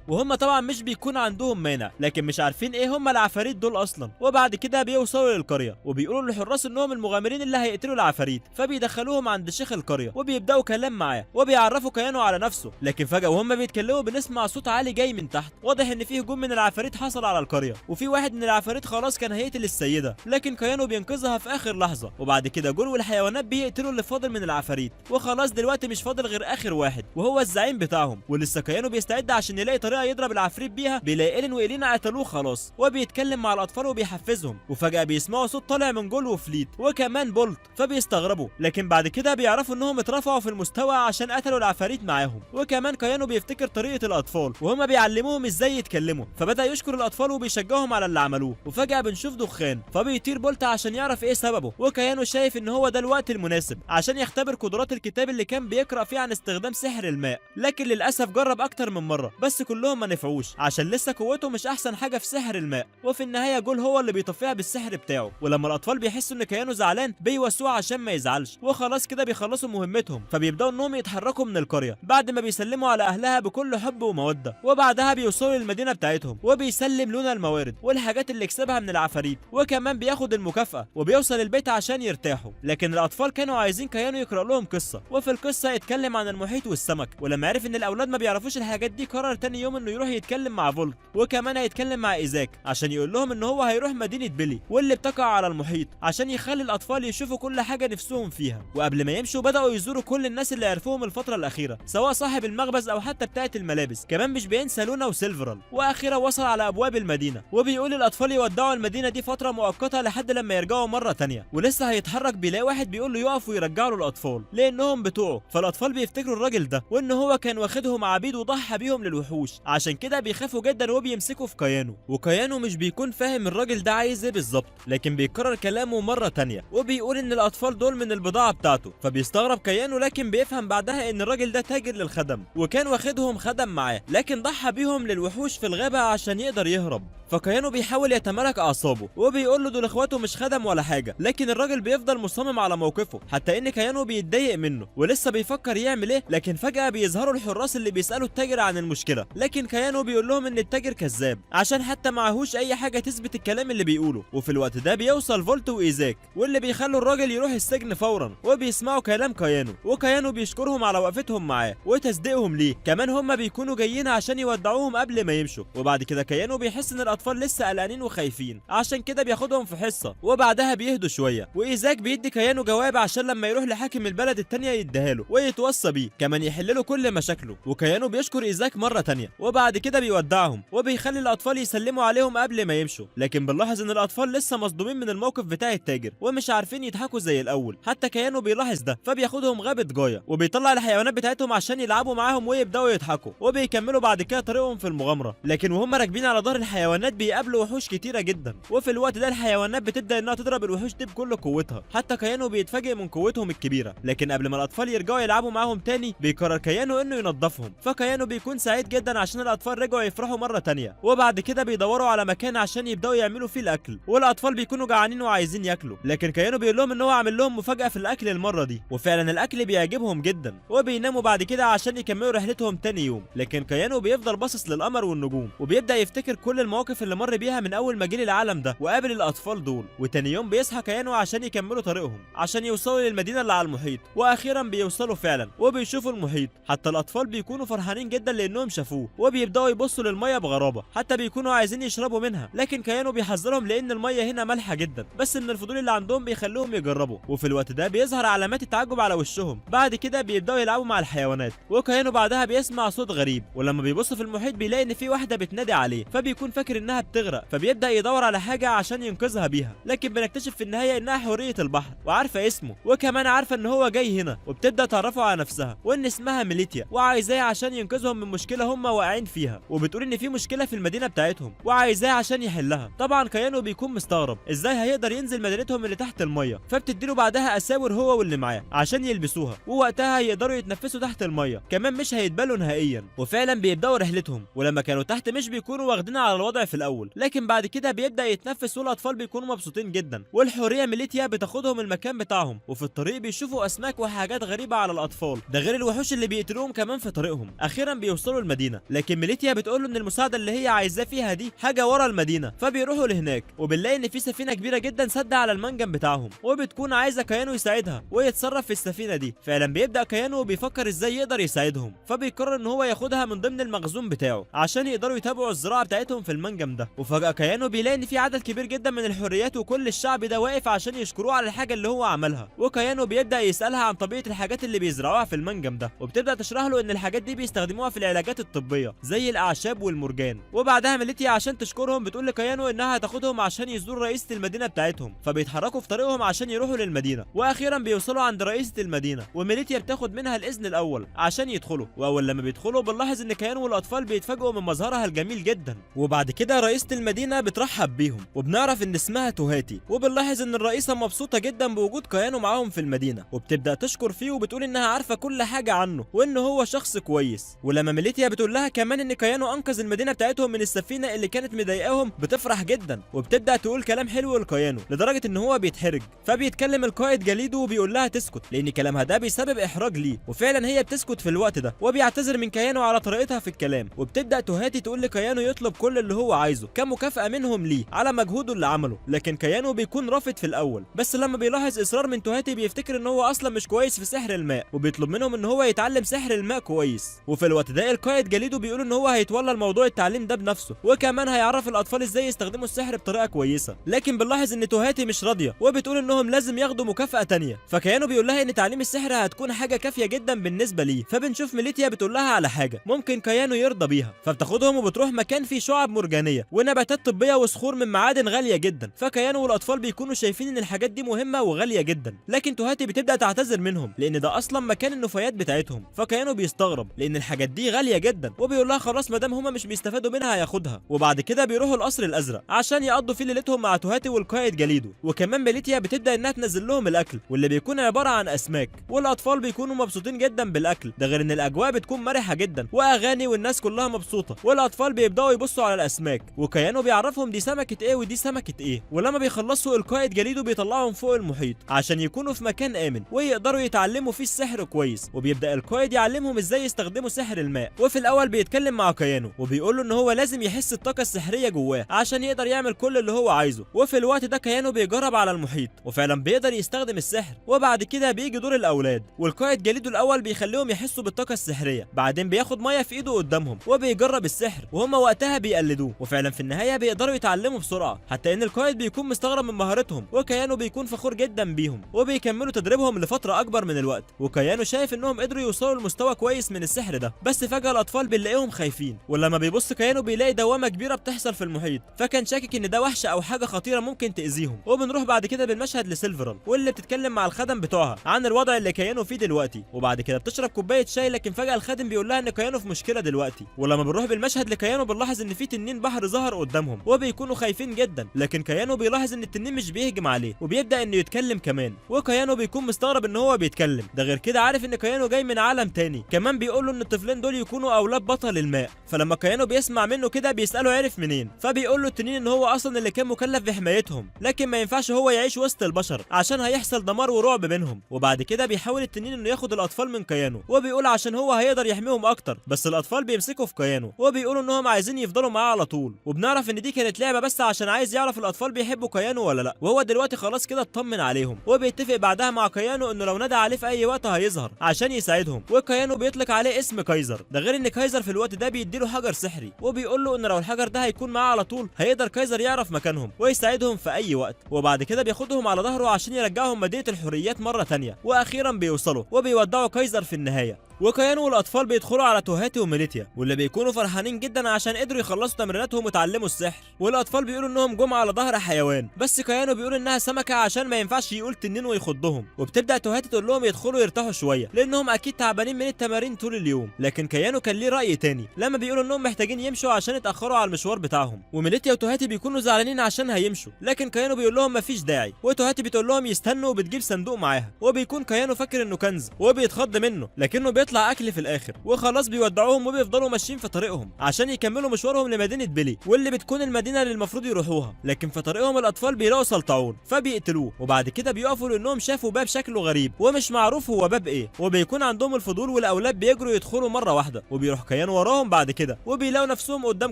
وهم طبعا مش بيكون عندهم مانع لكن مش عارفين ايه هم العفاريت دول اصلا. وبعد كده بيوصلوا للقريه وبيقولوا للحراس انهم المغامرين اللي هيقتلوا العفاريت، فبيدخلوهم عند شيخ القريه وبيبداوا كلام معاه وبيعرفوا كيانو على نفسه. لكن فجاه وهم بيتكلموا بنسمع صوت عالي جاي من تحت، واضح ان في هجوم من العفاريت حصل على القريه، وفي واحد من العفاريت خلاص كان هيقتل السيده لكن كيانو بينقذها في اخر لحظه. وبعد كده جول والحيوانات بيقتلوا اللي فاضل من العفاريت، وخلاص دلوقتي مش فاضل غير اخر واحد وهو الزعيم بتاعهم. ولسه كيانو بيستعد عشان يلاقي طريقه يضرب العفريت بيها، بيلاقي ايلين وايلينا قتلوه خلاص، وبيتكلم مع الاطفال وبيحفزهم. وفجاه بيسمعوا صوت طالع من جول وفليت وكمان بولت، فبيستغربوا لكن بعد كده بيعرفوا انهم اترفعوا في المستوى عشان قتلوا العفاريت معاهم. وكمان كيانو بيفتكر طريقه الاطفال وهما بيعلموهم ازاي يتكلموا، فبدا يشكر الاطفال وبيشجعهم على اللي عملوه. وفجاه بنشوف دخان فبيطير بولت عشان يعرف ايه سببه، وكيانو شايف ان هو ده الوقت المناسب عشان يختبر قدرات الكتاب اللي كان بيقرا فيه عن استخدام سحر الماء. لكن للاسف جرب اكتر من مره بس كلهم ما نفعوش عشان لسه قوته مش احسن حاجه في سحر الماء. وفي النهايه جول هو اللي بيطفيها بالسحر بتاعه. ولما الاطفال بيحسوا ان كيانو زعلان بيواسوه عشان ما يزعلش، وخلاص كده بيخلصوا مهمتهم. فبيبداوا انهم يتحركوا من القريه بعد ما بيسلموا على اهلها بكل حب وموده، وبعدها بيوصلوا للمدينه بتاعتهم وبيسلم لونا الموارد والحاجات اللي كسبها من العفاريت، وكمان بياخد المكافاه وبيوصل البيت عشان يرتاحوا. لكن الاطفال كانوا عايزين كيانو يقرا لهم قصه، وفي القصه يتكلم عن المحيط والسمك. ولما عرف ان الاولاد ما بيعرفوش الحاجات دي قرر تاني يوم انه يروح يتكلم مع فولت، وكمان هيتكلم مع ايزاك عشان يقول لهم ان هو هيروح مدينه بيلي واللي بتقع على المحيط عشان يخلي الاطفال يشوفوا كل حاجه نفسهم فيها. وقبل ما يمشوا بداوا يزوروا كل الناس اللي عرفوهم الفتره الاخيره، سواء صاحب المخبز او حتى بتاعه الملابس. كمان مش بينسى لونا وسيلفرال. واخيرا وصل على ابواب المدينه وبيقول للاطفال يودعوا المدينه دي فتره مؤقته لحد لما يرجعوا مره تانيه. ولسه هيتحرك بيلاقي واحد بيقول له يقف ويرجع له الاطفال لانهم بتوعه. فالاطفال بيفتكروا الراجل ده وان هو كان واخدهم عبيد وضحى بيهم للوحوش، عشان كده بيخافوا جدا وبيمسكوا في كيانو. وكيانو مش بيكون فاهم الراجل ده عايز ايه بالظبط، لكن بيكرر كلامه مره تانيه وبيقول ان الاطفال دول من البضاعه بتاعته. فبيستغرب كيانو لكن بيفهم بعدها ان الراجل ده تاجر للخدم وكان واخدهم خدم معاه، لكن ضحى بيهم للوحوش في الغابه عشان يقدر يهرب. فكيانو بيحاول يتمالك اعصابه وبيقول له دول اخواته مش خدم ولا حاجه، لكن الراجل بيفضل مصمم على موقفه حتى ان كيانو بيتضايق منه ولسه بيفكر يعمل ايه. لكن فجاه بيظهروا الحراس اللي بيسالوا التاجر عن المشكله، لكن كيانو بيقول لهم ان التاجر كذاب عشان حتى معهوش اي حاجه تثبت الكلام اللي بيقوله. وفي الوقت ده بيوصل فولت وايزاك واللي بيخلوا الراجل يروح السجن فورا، وبيسمعوا كلام كيانو وكيانو بيشكرهم على وقفتهم معاه وتصديقهم ليه. كمان هم بيكونوا جايين عشان يودعوهم قبل ما يمشوا. وبعد كده كيانو بيحس ان الاطفال لسه قلقانين وخايفين عشان كده بياخدهم في حصه، وبعدها بيهدوا شويه. وايزاك بيدي كيانو جواب عشان لما يروح لحاكم البلد التانيه يديها له ويتوصى بيه كمان يحل له كل مشاكله. وكيانو بيشكر ايزاك مره تانيه وبعد كده بيودعهم وبيخلي الاطفال يسلموا عليهم قبل ما يمشوا. لكن بنلاحظ ان الاطفال لسه مصدومين من الموقف بتاع التاجر ومش عارفين يضحكوا زي الاول، حتى كيانو بيلاحظ ده فبياخدهم غابه جايا وبيطلع الحيوانات بتاعتهم عشان يلعبوا معاهم ويبداوا يضحكوا، وبيكملوا بعد كده طريقهم في المغامره. لكن وهم راكبين على ظهر الحيوانات بيقابلوا وحوش كتيره جدا، وفي الوقت ده الحيوانات بتبدا انها تضرب الوحوش دي بكل قوتها، حتى كيانو بيتفاجئ من قوتهم الكبيره. لكن قبل ما الاطفال يرجعوا يلعبوا معاهم تاني بيقرر كيانو انه ينظفهم. فكيانو بيكون سعيد جدا عشان الاطفال رجعوا يفرحوا مره تانيه، وبعد كده بيدوروا على مكان عشان يبداوا يعملوا فيه الاكل، والاطفال بيكونوا جعانين وعايزين ياكلوا. لكن كيانو بيقول لهم ان هو عامل لهم مفاجاه في الاكل المره دي، وفعلا الاكل بيعجبهم جدا وبيناموا بعد كده عشان يكملوا رحلتهم تاني يوم. لكن كيانو بيفضل باصص للقمر والنجوم وبيبدا يفتكر كل المواقف اللي مر بيها من اول ما جه العالم ده وقابل الاطفال دول. وتاني يوم بيصحى كيانو عشان يكملوا طريقهم عشان يوصلوا للمدينه اللي على المحيط، واخيرا بيوصلوا فعلا وبيشوفوا المحيط. حتى الاطفال بيكونوا فرحانين جدا لانهم شافوه وبيبداوا يبصوا للميه بغرابه، حتى بيكونوا عايزين يشربوا منها. لكن كيانو بيحذرهم لان الميه هنا مالحه جدا، بس ان الفضول اللي عندهم بيخليهم يجربوا. وفي الوقت ده بيظهر علامات التعجب على وشهم. بعد كده بيبداوا يلعبوا مع الحيوانات، وكيانو بعدها بيسمع صوت غريب، ولما بيبص في المحيط بيلاقي ان في واحده بتنادي عليه، فبيكون فاكر انها بتغرق، فبيبدا يدور على حاجه عشان ينقذها بيها. لكن بنكتشف في النهايه انها حوريه البحر وعارفه اسمه، وكمان عارفه ان هو جاي هنا، وبتبدا تعرفه على نفسها وان اسمها ميليتيا وعايزاه عشان ينقذهم من مشكله هم واقعين فيها. وبتقول ان في مشكله في المدينه بتاعتهم وعايزاه عشان يحلها. طبعا كيانو بيكون مستغرب ازاي هيقدر ينزل مدينتهم اللي تحت الميه، فبتديله بعدها اساور هو واللي معاه عشان يلبسوها، ووقتها يقدروا يتنفسوا تحت الميه، كمان مش هيتبلوا نهائيا. وفعلا بيبداوا رحلتهم، ولما كانوا تحت مش بيكونوا واخدين على الوضع في الاول، لكن بعد كده كده بيبدا يتنفس والاطفال بيكونوا مبسوطين جدا، والحوريه ميليتيا بتاخدهم المكان بتاعهم، وفي الطريق بيشوفوا اسماك وحاجات غريبه على الاطفال، ده غير الوحوش اللي بيقتلوهم كمان في طريقهم. اخيرا بيوصلوا المدينه، لكن ميليتيا بتقول له ان المساعده اللي هي عايزاه فيها دي حاجه ورا المدينه، فبيروحوا لهناك وبنلاقي ان في سفينه كبيره جدا سد على المنجم بتاعهم، وبتكون عايزه كيانو يساعدها ويتصرف في السفينه دي. فعلا بيبدا كيانو وبيفكر ازاي يقدر يساعدهم، فبيقرر ان هو ياخدها من ضمن المخزون بتاعه عشان يقدروا يتابعوا الزراعه بتاعتهم في المنجم ده. وفجاه كيانو بيلاقي ان في عدد كبير جدا من الحريات وكل الشعب ده واقف عشان يشكروه على الحاجه اللي هو عملها، وكيانو بيبدا يسالها عن طبيعه الحاجات اللي بيزرعوها في المنجم ده، وبتبدا تشرح له ان الحاجات دي بيستخدموها في العلاجات الطبيه زي الاعشاب والمرجان. وبعدها ميليتيا عشان تشكرهم بتقول لكيانو انها هتاخدهم عشان يزوروا رئيسه المدينه بتاعتهم، فبيتحركوا في طريقهم عشان يروحوا للمدينه، واخيرا بيوصلوا عند رئيسه المدينه، وميليتيا بتاخد منها الاذن الاول عشان يدخلوا. واول لما بيدخلوا بنلاحظ ان كيانو والاطفال بيتفاجئوا من مظهرها الجميل جدا، وبعد كده رئيسه المدينه بترحب بيهم وبنعرف ان اسمها توهاتي، وبنلاحظ ان الرئيسه مبسوطه جدا بوجود كيانو معاهم في المدينه، وبتبدا تشكر فيه وبتقول انها عارفه كل حاجه عنه وان هو شخص كويس. ولما ميليتيا بتقول لها كمان ان كيانو انقذ المدينه بتاعتهم من السفينه اللي كانت مضايقاهم بتفرح جدا، وبتبدا تقول كلام حلو لكيانو لدرجه ان هو بيتحرج، فبيتكلم القائد جليدو وبيقول لها تسكت لان كلامها ده بيسبب احراج ليه، وفعلا هي بتسكت في الوقت ده، وبيعتذر من كيانو على طريقتها في الكلام. وبتبدا توهاتي تقول لكيانو يطلب كل اللي هو عايزه كمكافاه منهم ليه على مجهوده اللي عمله، لكن كيانو بيكون رافض في الاول، بس لما بيلاحظ اصرار من توهاتي بيفتكر ان هو اصلا مش كويس في سحر الماء، وبيطلب منهم ان هو يتعلم سحر الماء كويس. وفي الوقت ده القائد جليدو بيقول ان هو هيتولى الموضوع التعليم ده بنفسه، وكمان هيعرف الاطفال ازاي يستخدموا السحر بطريقه كويسه. لكن بنلاحظ ان توهاتي مش راضيه وبتقول انهم لازم ياخدوا مكافاه تانية، فكيانو بيقول لها ان تعليم السحر هتكون حاجه كافيه جدا بالنسبه ليه. فبنشوف ميليتيا بتقول لها على حاجه ممكن كيانو يرضى بيها، فبتاخدهم وبتروح مكان فيه شعاب مرجانيه ونباتات طبيه وصخور من معادن غاليه جدا، فكيانو والاطفال بيكونوا شايفين ان الحاجات دي مهمه وغاليه جدا، لكن توهاتي بتبدا تعتذر منهم لان ده اصلا مكان النفايات بتاعتهم. فكيانو بيستغرب لان الحاجات دي غاليه جدا، وبيقول لها خلاص ما دام هما مش بيستفادوا منها هياخدها. وبعد كده بيروحوا القصر الازرق عشان يقضوا فيه ليلتهم مع توهاتي والقائد جليدو، وكمان ميليتيا بتبدا انها تنزل لهم الاكل واللي بيكون عباره عن اسماك، والاطفال بيكونوا مبسوطين جدا بالاكل ده، غير ان الاجواء بتكون مرحه جدا واغاني والناس كلها مبسوطه، والاطفال بيبداوا يبصوا على الاسماك، وكيانو بيعرفهم دي سمكه ايه ودي سمكه ايه. ولما بيخلصوا القائد جليدو بيطلعهم فوق المحيط عشان يكونوا في مكان امن ويقدروا يتعلموا فيه السحر كويس، وبيبدا القائد يعلمهم ازاي يستخدموا سحر الماء. وفي الاول بيتكلم مع كيانو وبيقول له ان هو لازم يحس الطاقه السحريه جواه عشان يقدر يعمل كل اللي هو عايزه. وفي الوقت ده كيانو بيجرب على المحيط وفعلا بيقدر يستخدم السحر، وبعد كده بيجي دور الاولاد، والقائد جليدو الاول بيخليهم يحسوا بالطاقه السحريه، بعدين بياخد ميه في ايده قدامهم وبيجرب السحر، وهم وقتها بيقلدوه، وفعلا في النهايه بيقدروا يتعلموا بسرعه، حتى ان القائد بيكون مستغرب من مهارتهم، وكيانو بيكون فخور جدا بيهم، وبيكملوا تدريبهم لفتره اكبر من الوقت، وكيانو شايف انهم قدروا يوصلوا لمستوى كويس من السحر ده. بس فجاه الاطفال بنلاقيهم خايفين، ولما بيبص كيانو بيلاقي دوامه كبيره بتحصل في المحيط، فكان شاكك ان ده وحش او حاجه خطيره ممكن تاذيهم. وبنروح بعد كده بالمشهد لسيلفرال واللي بتتكلم مع الخدم بتوعها عن الوضع اللي كيانو فيه دلوقتي، وبعد كده بتشرب كوبايه شاي، لكن فجاه الخادم بيقول لها ان كيانو في مشكله دلوقتي. ولما بنروح بالمشهد لكيانو بنلاحظ ان في تنين بحر ظهر قدامهم وبيكونوا خايفين جدا، لكن كيانو بيلاحظ ان التنين مش بيهجم عليه وبيبدا انه يتكلم كمان، وكيانو بيكون مستغرب ان هو بيتكلم، ده غير كده عارف ان كيانو جاي من عالم تاني. كمان بيقول له ان الطفلين دول يكونوا اولاد بطل الماء، فلما كيانو بيسمع منه كده بيساله عرف منين، فبيقول له التنين ان هو اصلا اللي كان مكلف بحمايتهم، لكن ما ينفعش هو يعيش وسط البشر عشان هيحصل دمار ورعب بينهم. وبعد كده بيحاول التنين انه ياخد الاطفال من كيانو، وبيقول عشان هو هيقدر يحميهم اكتر، بس الاطفال بيمسكوا في كيانو وبيقولوا انهم عايزين يفضلوا معاه على طول، وبنعرف ان دي كانت لعبه بس عشان عايز يعرف الاطفال بيحبوا كيانو ولا لا، وهو دلوقتي خلاص كده اطمن عليهم، وبيتفق بعدها مع كيانو انه لو نادى عليه في اي وقت هيظهر عشان يساعدهم. وكيانو بيطلق عليه اسم كايزر، ده غير ان كايزر في الوقت ده بيديله حجر سحري، وبيقول له ان لو الحجر ده هيكون معاه على طول هيقدر كايزر يعرف مكانهم ويساعدهم في اي وقت. وبعد كده بياخدهم على ظهره عشان يرجعهم مدينه الحريات مره تانية، واخيرا بيوصلوا وبيودعوا كايزر في النهايه. وكيانو والاطفال بيدخلوا على توهاتي وميليتيا واللي بيكونوا فرحانين جدا عشان قدروا يخلصوا تمريناتهم وتعلموا السحر، والاطفال بيقولوا انهم جم على ظهر حيوان، بس كيانو بيقول انها سمكه عشان ما ينفعش يقول تنين ويخضهم، وبتبدا توهاتي تقول لهم يدخلوا يرتاحوا شويه لانهم اكيد تعبانين من التمارين طول اليوم، لكن كيانو كان ليه راي تاني لما بيقولوا انهم محتاجين يمشوا عشان اتاخروا على المشوار بتاعهم، وميليتيا وتوهاتي بيكونوا زعلانين عشان هيمشوا، لكن كيانو بيقول لهم مفيش داعي، وتوهاتي بتقول لهم يستنوا وبتجيب صندوق معاها، وبيكون كيانو فاكر انه كنز وبيتخض منه، لكنه بيطلع وبيطلع اكل في الاخر، وخلاص بيودعوهم وبيفضلوا ماشيين في طريقهم عشان يكملوا مشوارهم لمدينه بيلي، واللي بتكون المدينه اللي المفروض يروحوها. لكن في طريقهم الاطفال بيلاقوا سلطعون فبيقتلوه، وبعد كده بيقفوا لانهم شافوا باب شكله غريب ومش معروف هو باب ايه، وبيكون عندهم الفضول والاولاد بيجروا يدخلوا مره واحده، وبيروح كيان وراهم بعد كده، وبيلاقوا نفسهم قدام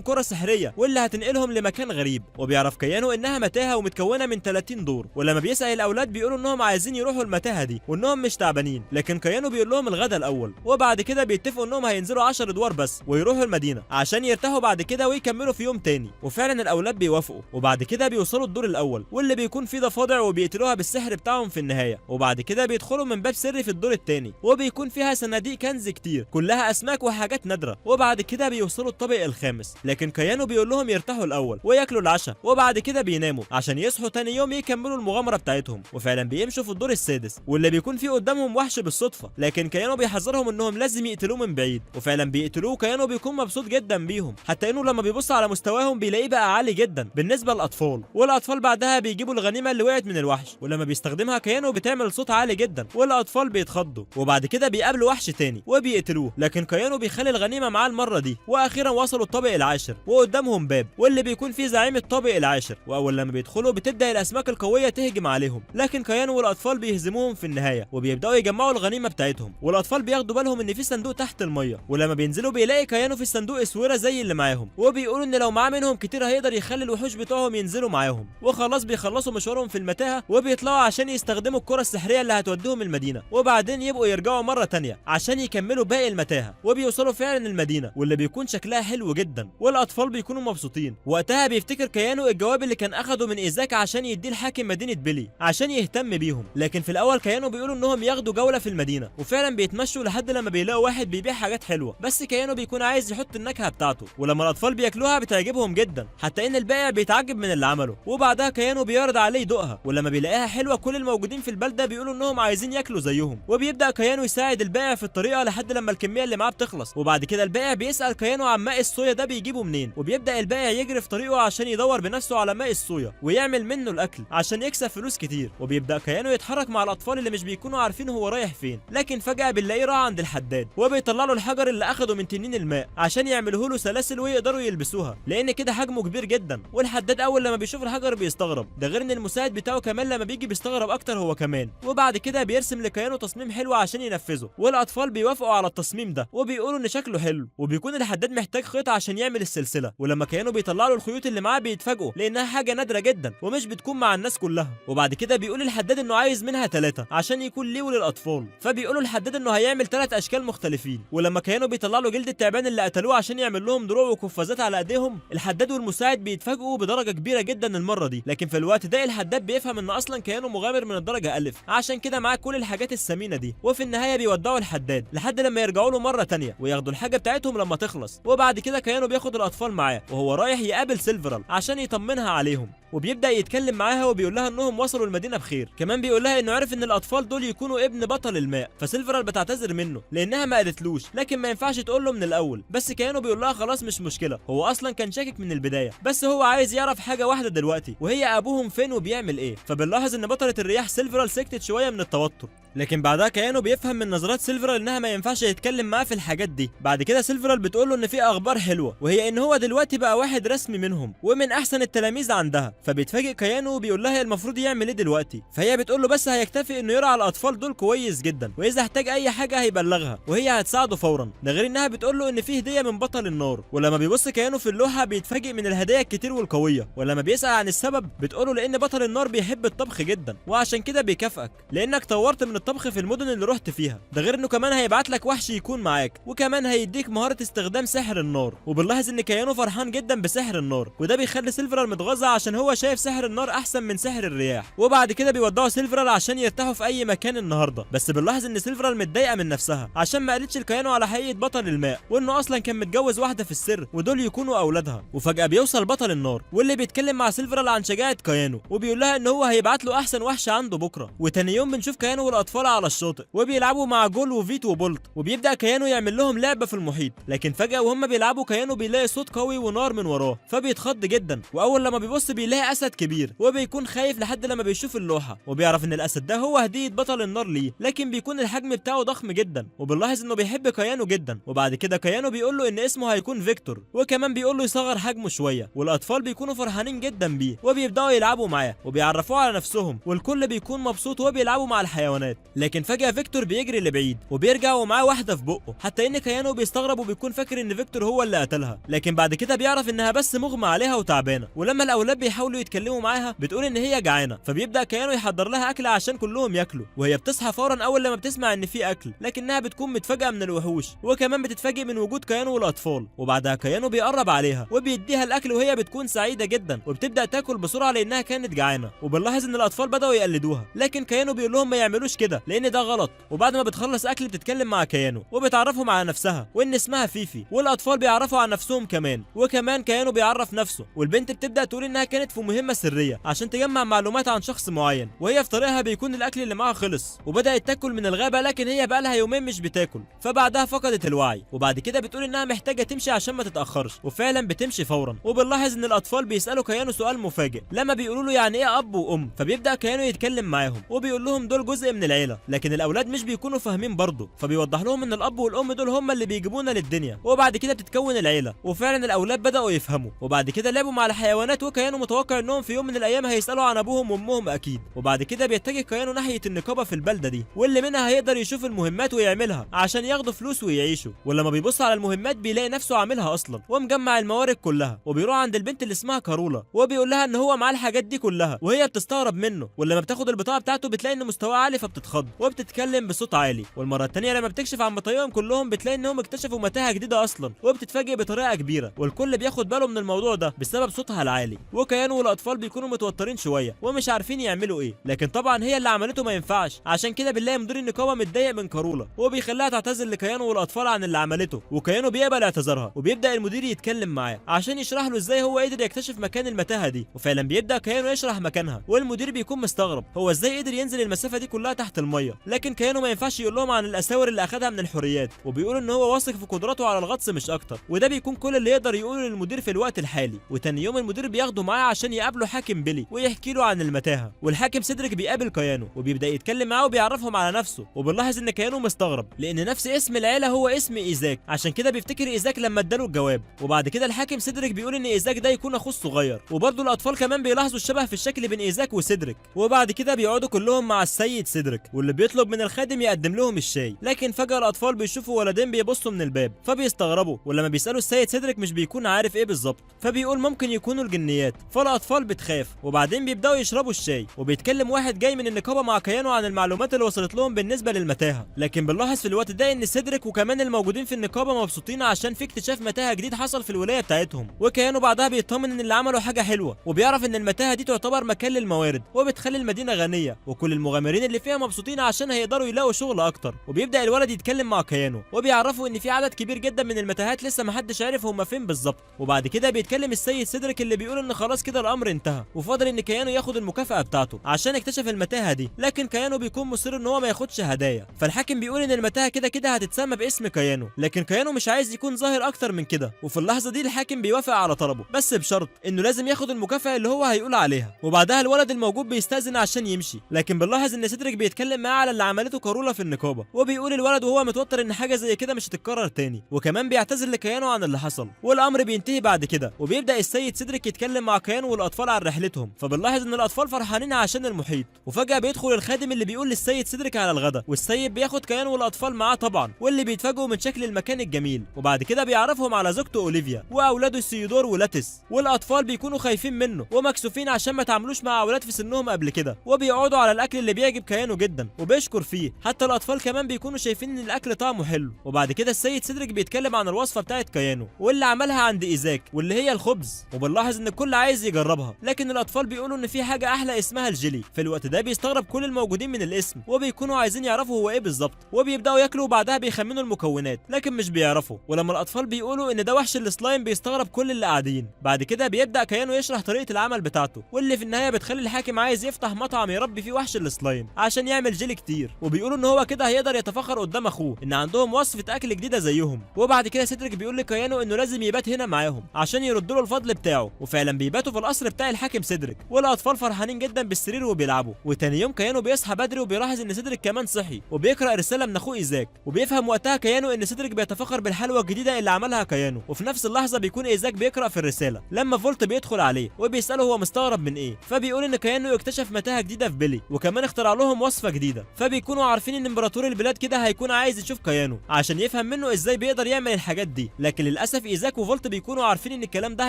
كره سحريه واللي هتنقلهم لمكان غريب. وبيعرف كيانو انها متاهه ومتكونه من 30 دور، ولما بيسال الاولاد بيقولوا انهم عايزين يروحوا المتاهه دي وانهم مش تعبانين، لكن كيانو بيقول لهم الغدا الاول، وبعد كده بيتفقوا انهم هينزلوا 10 ادوار بس ويروحوا المدينه عشان يرتاحوا بعد كده ويكملوا في يوم تاني. وفعلا الاولاد بيوافقوا، وبعد كده بيوصلوا الدور الاول واللي بيكون فيه ضفادع وبيقتلوها بالسحر بتاعهم في النهايه، وبعد كده بيدخلوا من باب سري في الدور التاني وبيكون فيها صناديق كنز كتير كلها اسماك وحاجات نادره، وبعد كده بيوصلوا الطابق الخامس. لكن كيانو بيقول لهم يرتاحوا الاول وياكلوا العشاء وبعد كده بيناموا عشان يصحوا تاني يوم يكملوا المغامره بتاعتهم. وفعلا بيمشوا في الدور السادس واللي بيكون فيه قدامهم وحش بالصدفه، لكن كيانو بيحذرهم انهم لازم يقتلوه من بعيد، وفعلا بيقتلوه. كيانو بيكون مبسوط جدا بيهم، حتى انه لما بيبص على مستواهم بيلاقيه بقى عالي جدا بالنسبه للاطفال، والاطفال بعدها بيجيبوا الغنيمه اللي وقعت من الوحش، ولما بيستخدمها كيانو بتعمل صوت عالي جدا والاطفال بيتخضوا، وبعد كده بيقابلوا وحش تاني وبيقتلوه، لكن كيانو بيخلي الغنيمه معاه المره دي. واخيرا وصلوا الطابق العاشر وقدامهم باب واللي بيكون فيه زعيم الطابق العاشر، واول لما بيدخلوا بتبدا الاسماك القويه تهجم عليهم، لكن كيانو والاطفال بيهزموهم في النهايه وبيبداوا يجمعوا الغنيمه بتاعتهم. والاطفال بياخدوا بالهم ان في صندوق تحت الميه، ولما بينزلوا بيلاقي كيانو في الصندوق اسوره زي اللي معاهم، وبيقولوا ان لو معاه منهم كتير هيقدر يخلي الوحوش بتوعهم ينزلوا معاهم. وخلاص بيخلصوا مشوارهم في المتاهه وبيطلعوا عشان يستخدموا الكره السحريه اللي هتوديهم المدينه، وبعدين يبقوا يرجعوا مره تانية عشان يكملوا باقي المتاهه. وبيوصلوا فعلا المدينه واللي بيكون شكلها حلو جدا والاطفال بيكونوا مبسوطين. وقتها بيفتكر كيانو الجواب اللي كان اخده من ايزاك عشان يديه لحاكم مدينه بيلي عشان يهتم بيهم، لكن في الاول كيانو بيقولوا انهم ياخدوا جوله في المدينه، وفعلا بيتمشوا لحد لما بيلاقوا واحد بيبيع حاجات حلوه، بس كيانو بيكون عايز يحط النكهه بتاعته، ولما الاطفال بياكلوها بتعجبهم جدا، حتى ان البائع بيتعجب من اللي عمله. وبعدها كيانو بيعرض عليه يدوقها، ولما بيلاقيها حلوه كل الموجودين في البلده بيقولوا انهم عايزين ياكلوا زيهم، وبيبدا كيانو يساعد البائع في الطريقه لحد لما الكميه اللي معاه بتخلص. وبعد كده البائع بيسال كيانو عن ماء الصويا ده بيجيبه منين، وبيبدا البائع يجري في طريقه عشان يدور بنفسه على ماء الصويا ويعمل منه الاكل عشان يكسب فلوس كتير. وبيبدا كيانو يتحرك مع الاطفال اللي مش بيكونوا عارفين هو رايح فين، لكن فجاه بنلاقيه راح عند الحداد وبيطلع له الحجر اللي اخده من تنين الماء عشان يعملوه له سلاسل ويقدروا يلبسوها، لان كده حجمه كبير جدا. والحداد اول لما بيشوف الحجر بيستغرب، ده غير ان المساعد بتاعه كمان لما بيجي بيستغرب اكتر هو كمان. وبعد كده بيرسم لكيانو تصميم حلو عشان ينفذه، والاطفال بيوافقوا على التصميم ده وبيقولوا ان شكله حلو، وبيكون الحداد محتاج خيط عشان يعمل السلسله. ولما كيانو بيطلع له الخيوط اللي معاه بيتفاجئوا لانها حاجه نادره جدا ومش بتكون مع الناس كلها. وبعد كده بيقول الحداد انه عايز منها 3 عشان يكون ليه وللاطفال، فبيقولوا الحداد انه هيعمل 3 اشكال مختلفين. ولما كيانو بيطلع له جلد التعبان اللي قتلوه عشان يعمل لهم دروع وقفازات على ايديهم، الحداد والمساعد بيتفاجئوا بدرجه كبيره جدا المره دي. لكن في الوقت ده الحداد بيفهم ان اصلا كيانو مغامر من الدرجه الف، عشان كده معاه كل الحاجات الثمينه دي. وفي النهايه بيودعوا الحداد لحد لما يرجعوا له مره تانية وياخدوا الحاجه بتاعتهم لما تخلص. وبعد كده كيانو بياخد الاطفال معاه وهو رايح يقابل سيلفرال عشان يطمنها عليهم، وبيبدا يتكلم معاها وبيقول لها انهم وصلوا المدينه بخير. كمان بيقول لها انه عرف ان الاطفال دول يكونوا ابن بطل الماء، فسيلفرال بتعتذر منه لانها ما قالتلوش، لكن ما ينفعش تقول له من الاول. بس كيانو بيقول لها خلاص مش مشكله، هو اصلا كان شاكك من البدايه، بس هو عايز يعرف حاجه واحده دلوقتي وهي ابوهم فين وبيعمل ايه. فبنلاحظ ان بطله الرياح سيلفرال سكتت شويه من التوتر، لكن بعدها كيانو بيفهم من نظرات سيلفرال انها ما ينفعش يتكلم معاه في الحاجات دي. بعد كده سيلفرال بتقول له ان في اخبار حلوه، وهي ان هو دلوقتي بقى واحد رسمي منهم ومن احسن التلاميذ عندها. فبيتفاجئ كيانو وبيقول لها المفروض يعمل ايه دلوقتي، فهي بتقول له بس هيكتفي انه يرعى الاطفال دول كويس جدا، واذا احتاج اي حاجه هيبلغها وهي هتساعده فورا. ده غير انها بتقول له ان في هديه من بطل النار. ولما بيبص كيانو في اللوحه بيتفاجئ من الهدايا الكتير والقويه، ولما بيسال عن السبب بتقوله لان بطل النار بيحب الطبخ جدا وعشان كده بيكافئك لانك طورت من الطبخ في المدن اللي رحت فيها. ده غير انه كمان هيبعت لك وحش يكون معاك، وكمان هيديك مهاره استخدام سحر النار. وبنلاحظ ان كيانو فرحان جدا بسحر النار، وده بيخلي سيلفرال متغاظه عشان هو شايف سحر النار احسن من سحر الرياح. وبعد كده بيودعوا سيلفرال عشان يرتاحوا في اي مكان النهارده. بس بنلاحظ ان سيلفرال متضايقه من نفسها عشان ما قالتش لكيانو على حقيقه بطل الماء، وانه اصلا كان متجوز واحده في السر ودول يكونوا اولادها. وفجاه بيوصل بطل النار واللي بيتكلم مع سيلفرال عن شجاعه كيانو، وبيقول لها ان هو هيبعت له احسن وحش عنده بكره. وتاني يوم بنشوف كيانو والاطفال على الشاطئ وبيلعبوا مع جول وفيت وبولت، وبيبدا كيانو يعمل لهم لعبه في المحيط. لكن فجاه وهم بيلعبوا كيانو بيلاقي صوت قوي ونار من وراه، فبيتخض جدا. واول لما بيبص بيلاقي وعليها اسد كبير، وبيكون خايف لحد لما بيشوف اللوحه وبيعرف ان الاسد ده هو هديه بطل النار ليه، لكن بيكون الحجم بتاعه ضخم جدا، وبنلاحظ انه بيحب كيانو جدا. وبعد كده كيانو بيقول له ان اسمه هيكون فيكتور، وكمان بيقول له يصغر حجمه شويه، والاطفال بيكونوا فرحانين جدا بيه وبيبداوا يلعبوا معاه وبيعرفوه على نفسهم، والكل بيكون مبسوط وبيلعبوا مع الحيوانات. لكن فجاه فيكتور بيجري لبعيد وبيرجع ومعاه واحده في بقه، حتى ان كيانو بيستغرب وبيكون فاكر ان فيكتور هو اللي قتلها، لكن بعد كده بيعرف انها بس مغمى عليها وتعبانه. ولما الاولاد بيحاولوا يتكلموا معاها بتقول ان هي جعانه، فبيبدا كيانو يحضر لها اكل عشان كلهم ياكلوا، وهي بتصحى فورا اول لما بتسمع ان في اكل، لكنها بتكون متفاجئه من الوحوش، وكمان بتتفاجئ من وجود كيانو والاطفال. وبعدها كيانو بيقرب عليها وبيديها الاكل وهي بتكون سعيده جدا وبتبدا تاكل بسرعه لانها كانت جعانه. وبنلاحظ ان الاطفال بداوا يقلدوها، لكن كيانو بيقول لهم ما يعملوش كده لان ده غلط. وبعد ما بتخلص اكل بتتكلم مع كيانو وبتعرفهم على نفسها وان اسمها فيفي، والاطفال بيعرفوا عن نفسهم كمان، وكمان كيانو بيعرف نفسه، والبنت بتبدا تقول انها كانت في مهمه سريه عشان تجمع معلومات عن شخص معين، وهي في طريقها بيكون الاكل اللي معاها خلص وبدات تاكل من الغابه، لكن هي بقى لها يومين مش بتاكل، فبعدها فقدت الوعي. وبعد كده بتقول انها محتاجه تمشي عشان ما تتاخرش، وفعلا بتمشي فورا. وبنلاحظ ان الاطفال بيسالوا كيانو سؤال مفاجئ لما بيقولوا له يعني ايه اب وام، فبيبدا كيانو يتكلم معاهم وبيقول لهم دول جزء من العيله، لكن الاولاد مش بيكونوا فاهمين برضه، فبيوضح لهم ان الاب والام دول هم اللي بيجيبونا للدنيا، وبعد كده بتتكون العيله. وفعلا الاولاد بداوا يفهموا، وبعد كده لعبوا مع الحيوانات، وكيانو متوقع انهم في يوم من الايام هيسالوا عن ابوهم وامهم اكيد. وبعد كده بيتجه كيانو ناحيه النقابه في البلده دي، واللي منها هيقدر يشوف المهمات ويعملها عشان ياخدوا فلوس ويعيشوا. ولما بيبص على المهمات بيلاقي نفسه عاملها اصلا ومجمع الموارد كلها، وبيروح عند البنت اللي اسمها كارولا وبيقول لها ان هو معاه الحاجات دي كلها، وهي بتستغرب منه. ولما بتاخد البطاقه بتاعته بتلاقي ان مستواه عالي فبتتخض وبتتكلم بصوت عالي. والمره الثانيه لما بتكشف عن بطايقهم كلهم بتلاقي انهم اكتشفوا متاهه جديده اصلا، وبتتفاجئ بطريقه كبيره، والكل بياخد باله من الموضوع ده بسبب صوتها العالي. وكيانو والاطفال بيكونوا متوترين شويه ومش عارفين يعملوا ايه، لكن طبعا هي اللي عملته ما ينفعش، عشان كده بنلاقي مدير النقابه متضايق من كارولا وبيخليها تعتذر لكيانو والاطفال عن اللي عملته، وكيانو بيقبل اعتذارها وبيبدا المدير يتكلم معاه عشان يشرح له ازاي هو قدر يكتشف مكان المتاهه دي. وفعلا بيبدا كيانو يشرح مكانها، والمدير بيكون مستغرب هو ازاي قدر ينزل المسافه دي كلها تحت الميه، لكن كيانو ما ينفعش يقول لهم عن الاساور اللي اخدها من الحريات، وبيقول ان هو واثق في قدراته على الغطس مش اكتر، وده بيكون كل اللي يقدر يقوله للمدير في الوقت الحالي. وتاني يوم المدير بياخده معاه عشان يقابله حاكم بيلي ويحكي له عن المتاهه، والحاكم سيدريك بيقابل كيانو وبيبدا يتكلم معاه وبيعرفهم على نفسه. وبنلاحظ ان كيانو مستغرب لان نفس اسم العيله هو اسم ايزاك، عشان كده بيفتكر ايزاك لما اداله الجواب. وبعد كده الحاكم سيدريك بيقول ان ايزاك ده يكون اخوه الصغير، وبرضه الاطفال كمان بيلاحظوا الشبه في الشكل بين ايزاك وسيدريك. وبعد كده بيقعدوا كلهم مع السيد سيدريك، واللي بيطلب من الخادم يقدم لهم الشاي، لكن فجاه الاطفال بيشوفوا ولدين بيبصوا من الباب فبيستغربوا، ولما بيسالوا السيد سيدريك مش بيكون عارف ايه بالظبط، فبيقول ممكن يكونوا الجنيات، فالاطفال بتخاف. وبعدين بيبداوا يشربوا الشاي، وبيتكلم واحد جاي من النقابه مع كيانو عن المعلومات اللي وصلت لهم بالنسبه للمتاهه، لكن بنلاحظ في الوقت ده ان سيدريك وكمان الموجودين في النقابه مبسوطين عشان في اكتشاف متاهه جديد حصل في الولايه بتاعتهم. وكيانو بعدها بيطمن ان اللي عملوا حاجه حلوه، وبيعرف ان المتاهه دي تعتبر مكان للموارد وبتخلي المدينه غنيه، وكل المغامرين اللي فيها مبسوطين عشان هيقدروا يلاقوا شغل اكتر. وبيبدا الولد يتكلم مع كيانو وبيعرفوا ان في عدد كبير جدا من المتاهات لسه محدش عارف هم فين بالظبط. وبعد كده بيتكلم السيد سيدريك اللي بيقول ان خلاص كده الامر انتهى، وفاضل ان كيانو ياخد المكافاه بتاعته عشان اكتشف المتاهه دي، لكن كيانو بيكون مصر ان هو ما ياخدش هدايا. فالحاكم بيقول ان المتاهه كده كده هتتسمى باسم كيانو، لكن كيانو مش عايز يكون ظاهر اكتر من كده. وفي اللحظه دي الحاكم بيوافق على طلبه، بس بشرط انه لازم ياخد المكافاه اللي هو هيقول عليها. وبعدها الولد الموجود بيستاذن عشان يمشي، لكن بنلاحظ ان سيدريك بيتكلم معاه على اللي عملته كارولا في النقابه، وبيقول الولد وهو متوتر ان حاجه زي كده مش هتتكرر تاني، وكمان بيعتذر لكيانو عن اللي حصل. والامر بينتهي بعد كده، وبيبدا السيد سيدريك يتكلم مع كيانو والاطفال عن رحلتهم، فبنلاحظ ان الاطفال فرحانين عشان المحيط. وفجاه بيدخل الخادم اللي بيقول للسيد سيدريك على الغدا، والسيد بياخد كيانو والاطفال معاه طبعا، واللي بيتفاجئوا من شكل المكان الجميل. وبعد كده بيعرفهم على زوجته اوليفيا واولاده سيودور ولاتس، والاطفال بيكونوا خايفين منه ومكسوفين عشان ما تعاملوش مع اولاد في سنهم قبل كده، وبيقعدوا على الاكل اللي بيعجب كيانو جدا وبيشكر فيه، حتى الاطفال كمان بيكونوا شايفين ان الاكل طعمه حلو. وبعد كده السيد سيدريك بيتكلم عن الوصفه بتاعت كيانو واللي عملها عند ايزاك، واللي هي الخبز، وبنلاحظ ان الكل عايز يجربها، لكن الاطفال بيقولوا ان في حاجه احلى اسمها الجيلي. في الوقت ده بيستغرب كل الموجودين من الاسم، وبيكونوا عايزين يعرفوا هو ايه بالظبط، وبيبداوا ياكلوا وبعدها بيخمنوا المكونات لكن مش بيعرفوا. ولما الاطفال بيقولوا ان ده وحش السلايم بيستغرب كل اللي قاعدين. بعد كده بيبدا كيانو يشرح طريقه العمل بتاعته، واللي في النهايه بتخلي الحاكم عايز يفتح مطعم يربي فيه وحش السلايم عشان يعمل جيلي كتير، وبيقولوا ان هو كده هيقدر يتفاخر قدام اخوه ان عندهم وصفه اكل جديده زيهم. وبعد كده سيدريك بيقول لكيانو انه لازم يبات هنا معاهم عشان يردوا له الفضل بتاعه، وفعلا بيباتوا في القصر بتاع الحاكم سيدريك، والاطفال فرحانين جدا بالسرير وبيلعبوا. وتاني يوم كيانو بيصحى بدري وبيلاحظ ان سيدريك كمان صحي وبيقرا رساله من اخوه ايزاك، وبيفهم وقتها كيانو ان سيدريك بيتفاخر بالحلوه الجديده اللي عملها كيانو. وفي نفس اللحظه بيكون ايزاك بيقرا في الرساله لما فولت بيدخل عليه وبيساله هو مستغرب من ايه، فبيقول ان كيانو اكتشف متاهه جديده في بيلي وكمان اخترع لهم وصفه جديده. فبيكونوا عارفين ان امبراطور البلاد كده هيكون عايز يشوف كيانو عشان يفهم منه ازاي بيقدر يعمل الحاجات دي. لكن للاسف ايزاك وفولت بيكونوا عارفين ان الكلام ده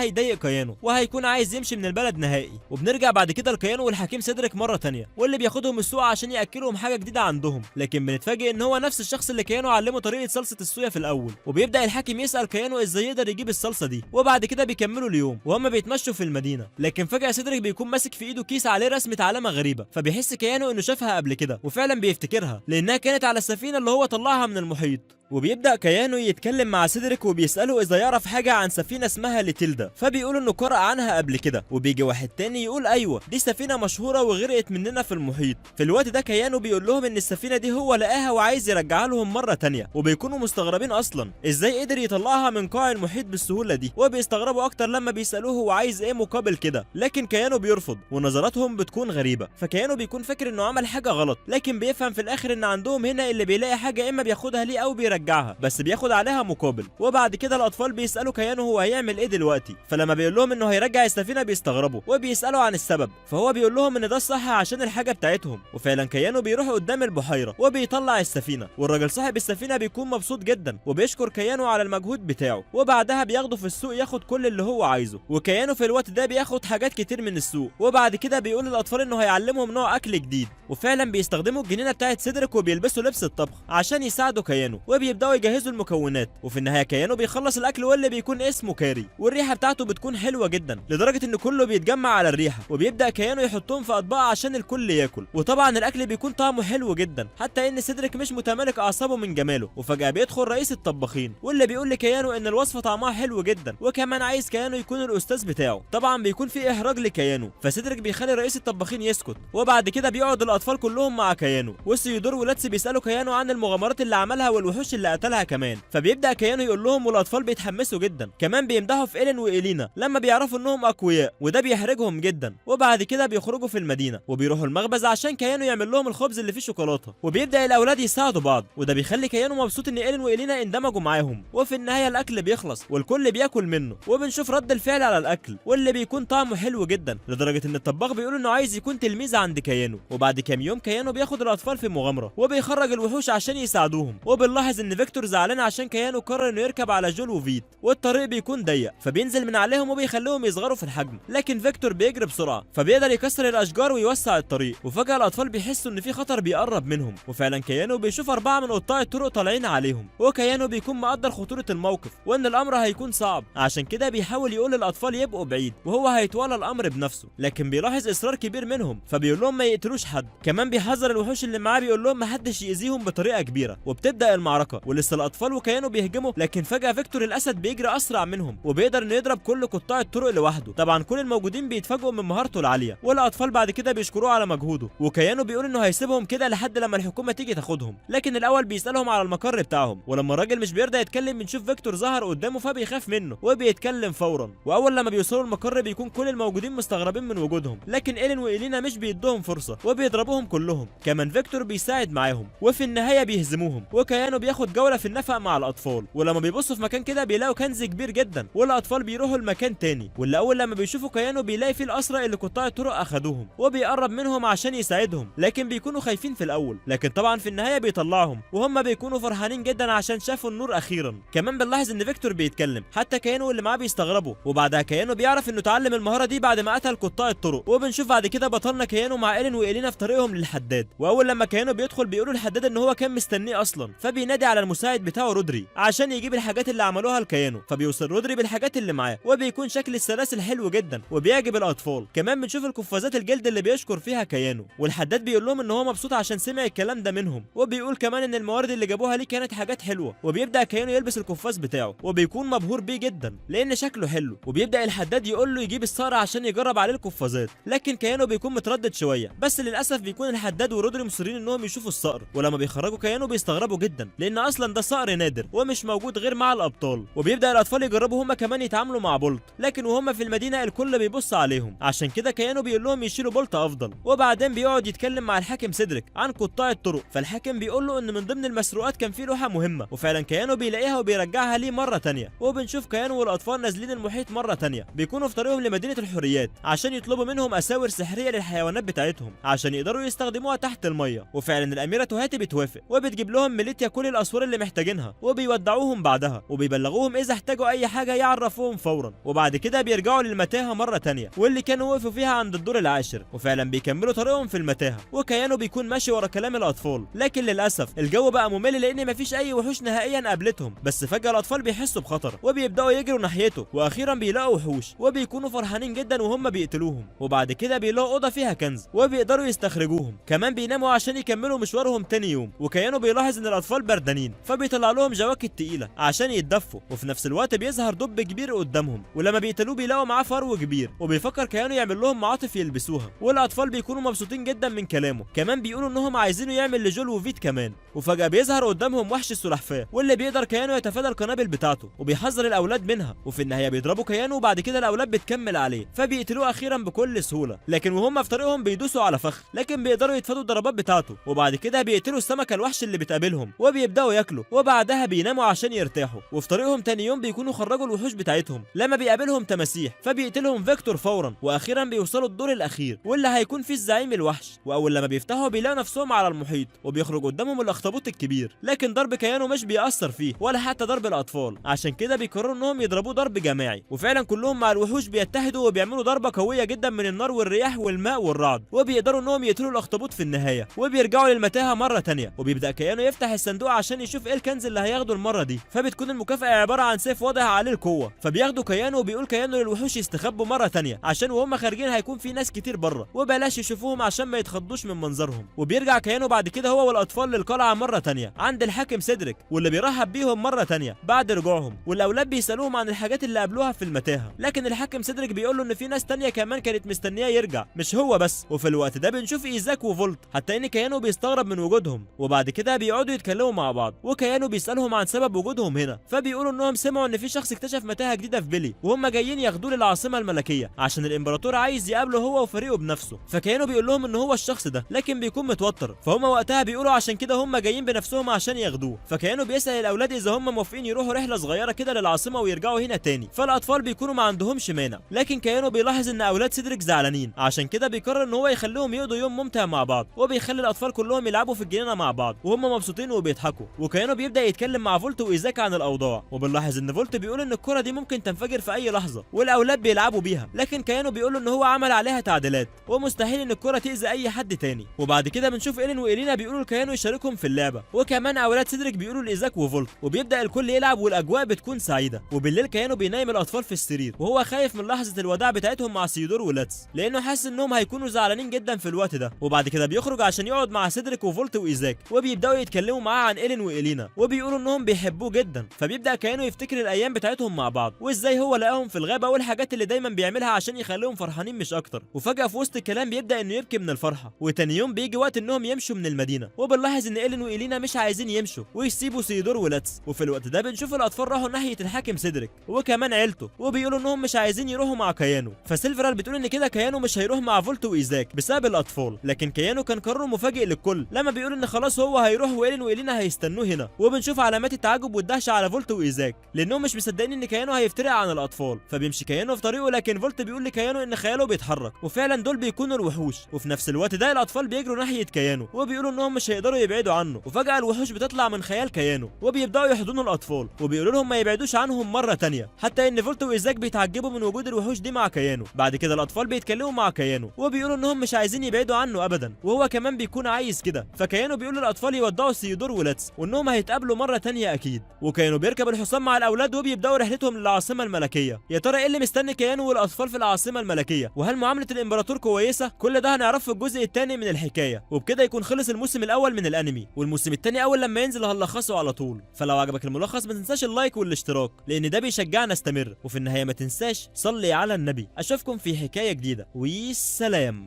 هيضايق كيانو وهيكون عايز يمشي من البلد نهائي. وبنرجع بعد كده لكيانو والحكيم سيدريك مره تانية، واللي بياخدهم السوق عشان ياكلهم حاجه جديده عندهم. لكن بنتفاجئ ان هو نفس الشخص اللي كيانو علمه طريقه صلصه الصويا في الاول. وبيبدا الحاكم يسال كيانو ازاي يقدر يجيب الصلصه دي. وبعد كده بيكملوا اليوم وهم بيتمشوا في المدينه. لكن فجاه سيدريك بيكون ماسك في ايده كيس عليه رسمه علامه غريبه، فبيحس كيانو انه شافها قبل كده وفعلا بيفتكرها لانها كانت على السفينه اللي هو طلعها من المحيط. وبيبدا كيانو يتكلم مع سيدريك وبيساله اذا يعرف حاجه عن سفينه اسمها ليتيلدا، فبيقول انه قرأ عنها قبل كده. وبيجي واحد تاني يقول ايوه دي سفينه مشهوره وغرقت مننا في المحيط. في الوقت ده كيانو بيقول لهم ان السفينه دي هو لقاها وعايز يرجعها لهم مره تانية، وبيكونوا مستغربين اصلا ازاي قدر يطلعها من قاع المحيط بالسهوله دي، وبيستغربوا اكتر لما بيسالوه هو عايز ايه مقابل كده. لكن كيانو بيرفض ونظراتهم بتكون غريبه، فكيانو بيكون فاكر انه عمل حاجه غلط، لكن بيفهم في الاخر ان عندهم هنا اللي بيلاقي حاجه اما بياخدها ليه او بيرجعها، بس بياخد عليها مقابل. وبعد كده الاطفال بيسالوا كيانو هو هيعمل ايه دلوقتي، فلما بيقول لهم انه هيرجع السفينه بيستغربوا وبيسالوا عن السبب، فهو بيقول لهم ان ده الصح عشان الحاجه بتاعتهم. وفعلا كيانو بيروح قدام البحيره وبيطلع السفينه، والراجل صاحب السفينه بيكون مبسوط جدا وبيشكر كيانو على المجهود بتاعه. وبعدها بياخده في السوق ياخد كل اللي هو عايزه، وكيانو في الوقت ده بياخد حاجات كتير من السوق. وبعد كده بيقول للاطفال انه هيعلمهم نوع اكل جديد، وفعلا بيستخدموا الجنينه بتاعت سيدريك وبيلبسوا لبس الطبخ عشان يساعدوا كيانو، وبيبداوا يجهزوا المكونات. وفي النهايه كيانو بيخلص الاكل واللي بيكون اسمه كاري، والريحه بتاعته بتكون حلوه جدا لدرجه ان كله بيتجمع على الريحه، وبيبدا كيانو يحطهم في اطباق عشان الكل ياكل. وطبعا الاكل بيكون طعمه حلو جدا حتى ان سيدريك مش متمالك اعصابه من جماله. وفجاه بيدخل رئيس الطباخين واللي بيقول لكيانو ان الوصفه طعمها حلو جدا وكمان عايز كيانو يكون الاستاذ بتاعه. طبعا بيكون في احراج لكيانو، فسيدريك بيخلي رئيس الطباخين يسكت. وبعد كده بيقعد الاطفال كلهم مع كيانو، وسيودور ولاتسي بيسالوا كيانو عن المغامرات اللي عملها والوحوش اللي قتلها كمان. فبيبدا كيانو يقول لهم والاطفال بيتحمسوا جدا. كمان بيمدحوا في إيلين وإيلينا لما بيعرفوا انهم اقوياء وده بيحرجهم جدا. وبعد كده بيخرجوا في المدينه وبيروحوا المخبز عشان كيانو يعمل لهم الخبز اللي فيه شوكولاته، وبيبدا الاولاد يساعدوا بعض، وده بيخلي كيانو مبسوط ان إيلين وإيلينا اندمجوا معاهم. وفي النهايه الاكل بيخلص والكل بياكل منه، وبنشوف رد الفعل على الاكل واللي بيكون طعمه حلو جدا لدرجه ان الطباخ بيقول انه عايز يكون تلميذ عند كيانو. وبعد كام يوم كيانو بياخد الاطفال في مغامره وبيخرج الوحوش عشان يساعدوهم. وبنلاحظ ان فيكتور زعلان عشان كيانو قرر انه يركب على جول وفيت، والطريق بيكون ضيق فبينزل من عليهم وبيخليهم يصغروا في الحجم. لكن فيكتور بيجري بسرعه فبيقدر يكسر الاشجار ويوسع الطريق. وفجاه الاطفال بيحسوا ان في خطر بيقرب منهم، وفعلا كيانو بيشوف 4 من قطاع الطرق طالعين عليهم. وكيانو بيكون مقدر خطوره الموقف وان الامر هيكون صعب، عشان كده بيحاول يقول للاطفال يبقوا بعيد وهو هيتولى الامر بنفسه. لكن بيلاحظ اصرار كبير منهم فبيقول لهم ما يقتلوش حد. كمان بيحذر الوحوش اللي معاه بيقول لهم ما حدش يأذيهم بطريقه كبيره. وبتبدا المعركه ولسه الاطفال وكيانو بيهجموا، لكن فجاه فيكتور الاسد بيجري اسرع منهم وبيقدر انه يضرب كل قطاع الطرق لوحده. طبعا كل الموجودين بيتفاجئوا من مهارته العاليه، والاطفال بعد كده بيشكروه على مجهوده. وكيانو بيقول انه هيسيبهم كده لحد لما الحكومه تيجي تاخدهم، لكن الاول بيسالهم على المقر بتاعهم. ولما الراجل مش بيرضى يتكلم بنشوف فيكتور ظهر قدامه فبيخاف منه وبيتكلم فورا. واول لما بيوصلوا المقر بيكون كل الموجودين مستغربين من وجودهم، لكن إيلين وإيلينا مش بيدوهم فرصه وبيضربوهم كلهم. كمان فيكتور بيساعد معاهم وفي النهايه بيهزموهم. وكيانو بياخد جوله في النفق مع الاطفال، ولما بيبصوا في مكان كده بيلاقوا كنز كبير جدا، والاطفال بيروحوا لمكان تاني واللي اول لما بيشوفوا كيانو بيلاقي فيه الاسرى اللي قطاع الطرق اخدوهم، وبيقرب منهم عشان يساعدهم، لكن بيكونوا خايفين في الاول. لكن طبعا في النهايه بيطلعهم وهم بيكونوا فرحانين جدا عشان شافوا النور اخيرا. كمان بنلاحظ ان فيكتور بيتكلم، حتى كيانو اللي معاه بيستغربوا. وبعدها كيانو بيعرف انه اتعلم المهاره دي بعد ما قتل قطاع الطرق. وبنشوف بعد كده بطلنا كيانو مع إيلين وإيلينا في طريقهم للحداد، واول لما كيانو بيدخل بيقولوا للحداد ان هو كان مستنيه اصلا، فبينادي على المساعد بتاعه رودري عشان يجيب الحاجات اللي عملوها لكيانو. فبيوصل رودري بالحاجات اللي معاه وبيكون شكل السلاسل حلو جدا وبيعجب الاطفال. كمان بنشوف القفازات الجلد اللي بيشكر فيها كيانو، والحداد بيقول لهم ان هو مبسوط عشان سمع الكلام ده منهم، وبيقول كمان ان الموارد اللي جابوها ليه كانت حاجات حلوه. وبيبدا كيانو يلبس القفاز بتاعه وبيكون مبهور بيه جدا لان شكله حلو. وبيبدا الحداد يقول له يجيب الصقر عشان يجرب عليه القفازات، لكن كيانو بيكون متردد شويه. بس للاسف بيكون الحداد ورودري مصرين انهم يشوفوا الصقر، ولما بيخرجوا كيانو بيستغربوا جدا لان اصلا ده صقر نادر ومش موجود غير مع الابطال. وبيبدا الاطفال يجربوا هم كمان يتعاملوا مع بولت، لكن وهم في المدينه الكل بيبص عليهم، عشان كده كيانو بيقول لهم يشيلوا بولت افضل. وبعدين بيقعد يتكلم مع الحاكم سيدريك عن قطاع الطرق، فالحاكم بيقول له ان من ضمن المسروقات كان في لوحه مهمه، وفعلا كيانو بيلاقيها وبيرجعها ليه مره تانية. وبنشوف كيانو والاطفال نازلين المحيط مره تانية، بيكونوا في طريقهم لمدينه الحريات عشان يطلبوا منهم اساور سحريه للحيوانات بتاعتهم عشان يقدروا يستخدموها تحت الميه. وفعلا الاميره توهاتي بتوافق وبتجيب لهم ميليتيا كل الاسوار اللي محتاجينها، وبيودعوهم بعدها وبيبلغوهم اذا احتاجوا اي حاجه يعرفوهم فورا. وبعد كده بيرجعوا للمتاهه مره تانية واللي كانوا وقفوا فيها عند الدور العاشر، وفعلا بيكملوا طريقهم في المتاهه. وكيانو بيكون ماشي ورا كلام الاطفال، لكن للاسف الجو بقى ممل لان مفيش اي وحوش نهائيا قابلتهم. بس فجاه الاطفال بيحسوا بخطر وبيبداوا يجروا ناحيته، واخيرا بيلاقوا وحوش وبيكونوا فرحانين جدا وهم بيقتلوهم. وبعد كده بيلاقوا اوضه فيها كنز وبيقدروا يستخرجوهم، كمان بيناموا عشان يكملوا مشوارهم تاني يوم. وكيانو بيلاحظ ان الاطفال بردانين فبيطلع لهم جواكت تقيله عشان يتدفوا، وفي نفس الوقت بيظهر دب كبير قدامهم، ولما بيقتلوه بيلاقوا معاه فرو كبير، وبيفكر كيانو يعمل لهم معاطف يلبسوها. والاطفال بيكونوا مبسوطين جدا من كلامه، كمان بيقولوا انهم عايزينه يعمل لجول وفيت كمان. وفجاه بيظهر قدامهم وحش السلحفاه واللي بيقدر كيانو يتفادى القنابل بتاعته، وبيحذر الاولاد منها، وفي النهايه بيضربوا كيانو، وبعد كده الاولاد بتكمل عليه فبيقتلوه اخيرا بكل سهوله. لكن وهم في طريقهم بيدوسوا على فخ، لكن بيقدروا يتفادوا الضربات بتاعته. وبعد كده بيقتلوا السمكه الوحش اللي بتقابلهم وبيبداوا ياكلوا، وبعدها بيناموا عشان يرتاحوا. وفي طريقهم تاني يوم بيكونوا خرجوا الوحوش بتاعتهم لما بيقابلهم تماسيح فبيقتلهم فيكتور فورا. واخيرا بيوصلوا الدور الاخير واللي هيكون فيه الزعيم الوحش، واول لما بيفتحوا بيلاقوا نفسهم على المحيط وبيخرج قدامهم الاخطبوط الكبير، لكن ضرب كيانو مش بيأثر فيه ولا حتى ضرب الاطفال، عشان كده بيقرروا انهم يضربوه ضرب جماعي. وفعلا كلهم مع الوحوش بيتحدوا وبيعملوا ضربه قويه جدا من النار والرياح والماء والرعد، وبيقدروا انهم يقتلوا الاخطبوط في النهايه. وبيرجعوا للمتاهه مره تانية، وبيبدا كيانو يفتح الصندوق عشان يشوف ايه الكنز اللي هياخده المره دي. فبتكون المكافاه عباره عن سيف واضح عليه القوه، فبياخدوا كيانو وبيقول كيانو للوحوش يستخبوا مره تانية عشان وهم خارجين هيكون في ناس كتير بره وبلاش يشوفوهم عشان ما يتخضوش من منظرهم. وبيرجع كيانو بعد كده هو والاطفال للقلعه مره تانية عند الحاكم سيدريك، واللي بيرحب بيهم مره تانية بعد رجوعهم. والاولاد بيسالوهم عن الحاجات اللي قابلوها في المتاهه، لكن الحاكم سيدريك بيقول له ان في ناس تانية كمان كانت مستنيه يرجع، مش هو بس. وفي الوقت ده بنشوف ايزاك وفولت، حتى ان كيانو بيستغرب من وجودهم. وبعد كده بيقعدوا يتكلموا مع بعض، وكيانو بيسالهم عن سبب وجودهم هنا، فبيقولوا انهم سمعوا ان في شخص اكتشف متاهه جديده في بيلي وهم جايين ياخدوه للعاصمه الملكيه عشان الامبراطور عايز يقابله هو وفريقه بنفسه. فكيانو بيقول لهم ان هو الشخص ده، لكن بيكون متوتر، فهم وقتها بيقولوا عشان كده هم جايين بنفسهم عشان ياخدوه. فكيانو بيسال الاولاد اذا هم موافقين يروحوا رحله صغيره كده للعاصمه ويرجعوا هنا تاني، فالاطفال بيكونوا ما عندهمش مانع. لكن كيانو بيلاحظ ان اولاد سيدريك زعلانين، عشان كده بيقرر ان هو يخليهم يقضوا يوم ممتع مع بعض، وبيخلي الاطفال كلهم يلعبوا في الجنينه مع بعض وهم مبسوطين وبيضحكوا. وكيانو بيبدا يتكلم مع فولت وايزاك عن الاوضاع، وبنلاحظ ان فولت بيقول ان الكره دي ممكن تنفجر في اي لحظه والاولاد بيلعبوا بيها، لكن كيانو بيقول له ان هو عمل عليها تعديلات ومستحيل ان الكره تاذي اي حد تاني. وبعد كده بنشوف ايلين وايلينا بيقولوا لكيانو يشاركهم في اللعبه، وكمان اولاد سيدريك بيقولوا لايزاك وفولت، وبيبدا الكل يلعب والاجواء بتكون سعيده. وبالليل كيانو بينام الاطفال في السرير وهو خايف من لحظه الوداع بتاعتهم مع سيودور ولاتس، لانه حاسس انهم هيكونوا زعلانين جدا في الوقت ده. وبعد كده بيخرج عشان يقعد مع سيدريك وفولت وايزاك، وبيبداوا يتكلموا معاه عن ايلين وايلينا وبيقولوا انهم بيحبوه جدا. فبيبدا كيانو يفتكر الايام بتاعتهم مع بعض وازاي هو لقاهم في الغابه والحاجات اللي دايما بيعملها عشان يخليهم فرحانين مش اكتر. وفجاه في وسط الكلام بيبدا انه يبكي من الفرحه. وتاني يوم بيجي وقت انهم يمشوا من المدينه، وبنلاحظ ان ايلين وايلينا مش عايزين يمشوا ويسيبوا سيودور ولاتس. وفي الوقت ده بنشوف الاطفال راحوا ناحيه الحاكم سيدريك وكمان عيلته، وبيقولوا انهم مش عايزين يروحوا مع كيانو. فسيلفرال بتقول ان كده كيانو مش هيروح مع فولت وايزاك بسبب الاطفال، لكن كيانو كان قرار مفاجئ للكل لما بيقول ان خلاص هو هيروح وايلين وايلينا هيستنوه هنا. وبنشوف علامات التعجب والدهشه على فولت وايزاك لانهم مش مصدقين ان كيانو هيفترق عن الاطفال. فبيمشي كيانو في طريقه، لكن فولت بيقول لكيانو ان خياله بيتحرك، وفعلا دول بيكونوا الوحوش. وفي نفس الوقت ده الاطفال بيجروا ناحيه كيانو وبيقولوا انهم مش هيقدروا يبعدوا عنه. وفجاه الوحوش بتطلع من خيال كيانو وبيبداوا يحضنوا الاطفال وبيقولوا لهم ما يبعدوش عنهم مره تانية، حتى ان فولت وايزاك بيتعجبوا من وجود الوحوش دي مع كيانو. بعد كده الاطفال بيتكلموا مع كيانو وبيقولوا انهم مش عايزين يبعدوا عنه ابدا، وهو كمان بيكون عايز كده. فكيانو بيقول للاطفال يودعوا سيودور ولاتس وانهم هيتقابلوا مره تانية اكيد. وكيانو بيركب الحصان مع الاولاد وبيبداوا رحلتهم للعاصمه الملكيه. يا ترى ايه اللي مستني كيانو والاطفال في العاصمه الملكيه؟ وهل معامله الامبراطور كويسه؟ كل ده هنعرفه في الجزء الثاني من الحكايه. وبكده يكون خلص الموسم الاول من الانمي، والموسم الثاني اول لما ينزل هنلخصه على طول. فلو عجبك الملخص ما تنساش اللايك والاشتراك لان ده بيشجعنا استمر. وفي النهايه ما تنساش صلي على النبي. اشوفكم في حكايه جديده والسلام.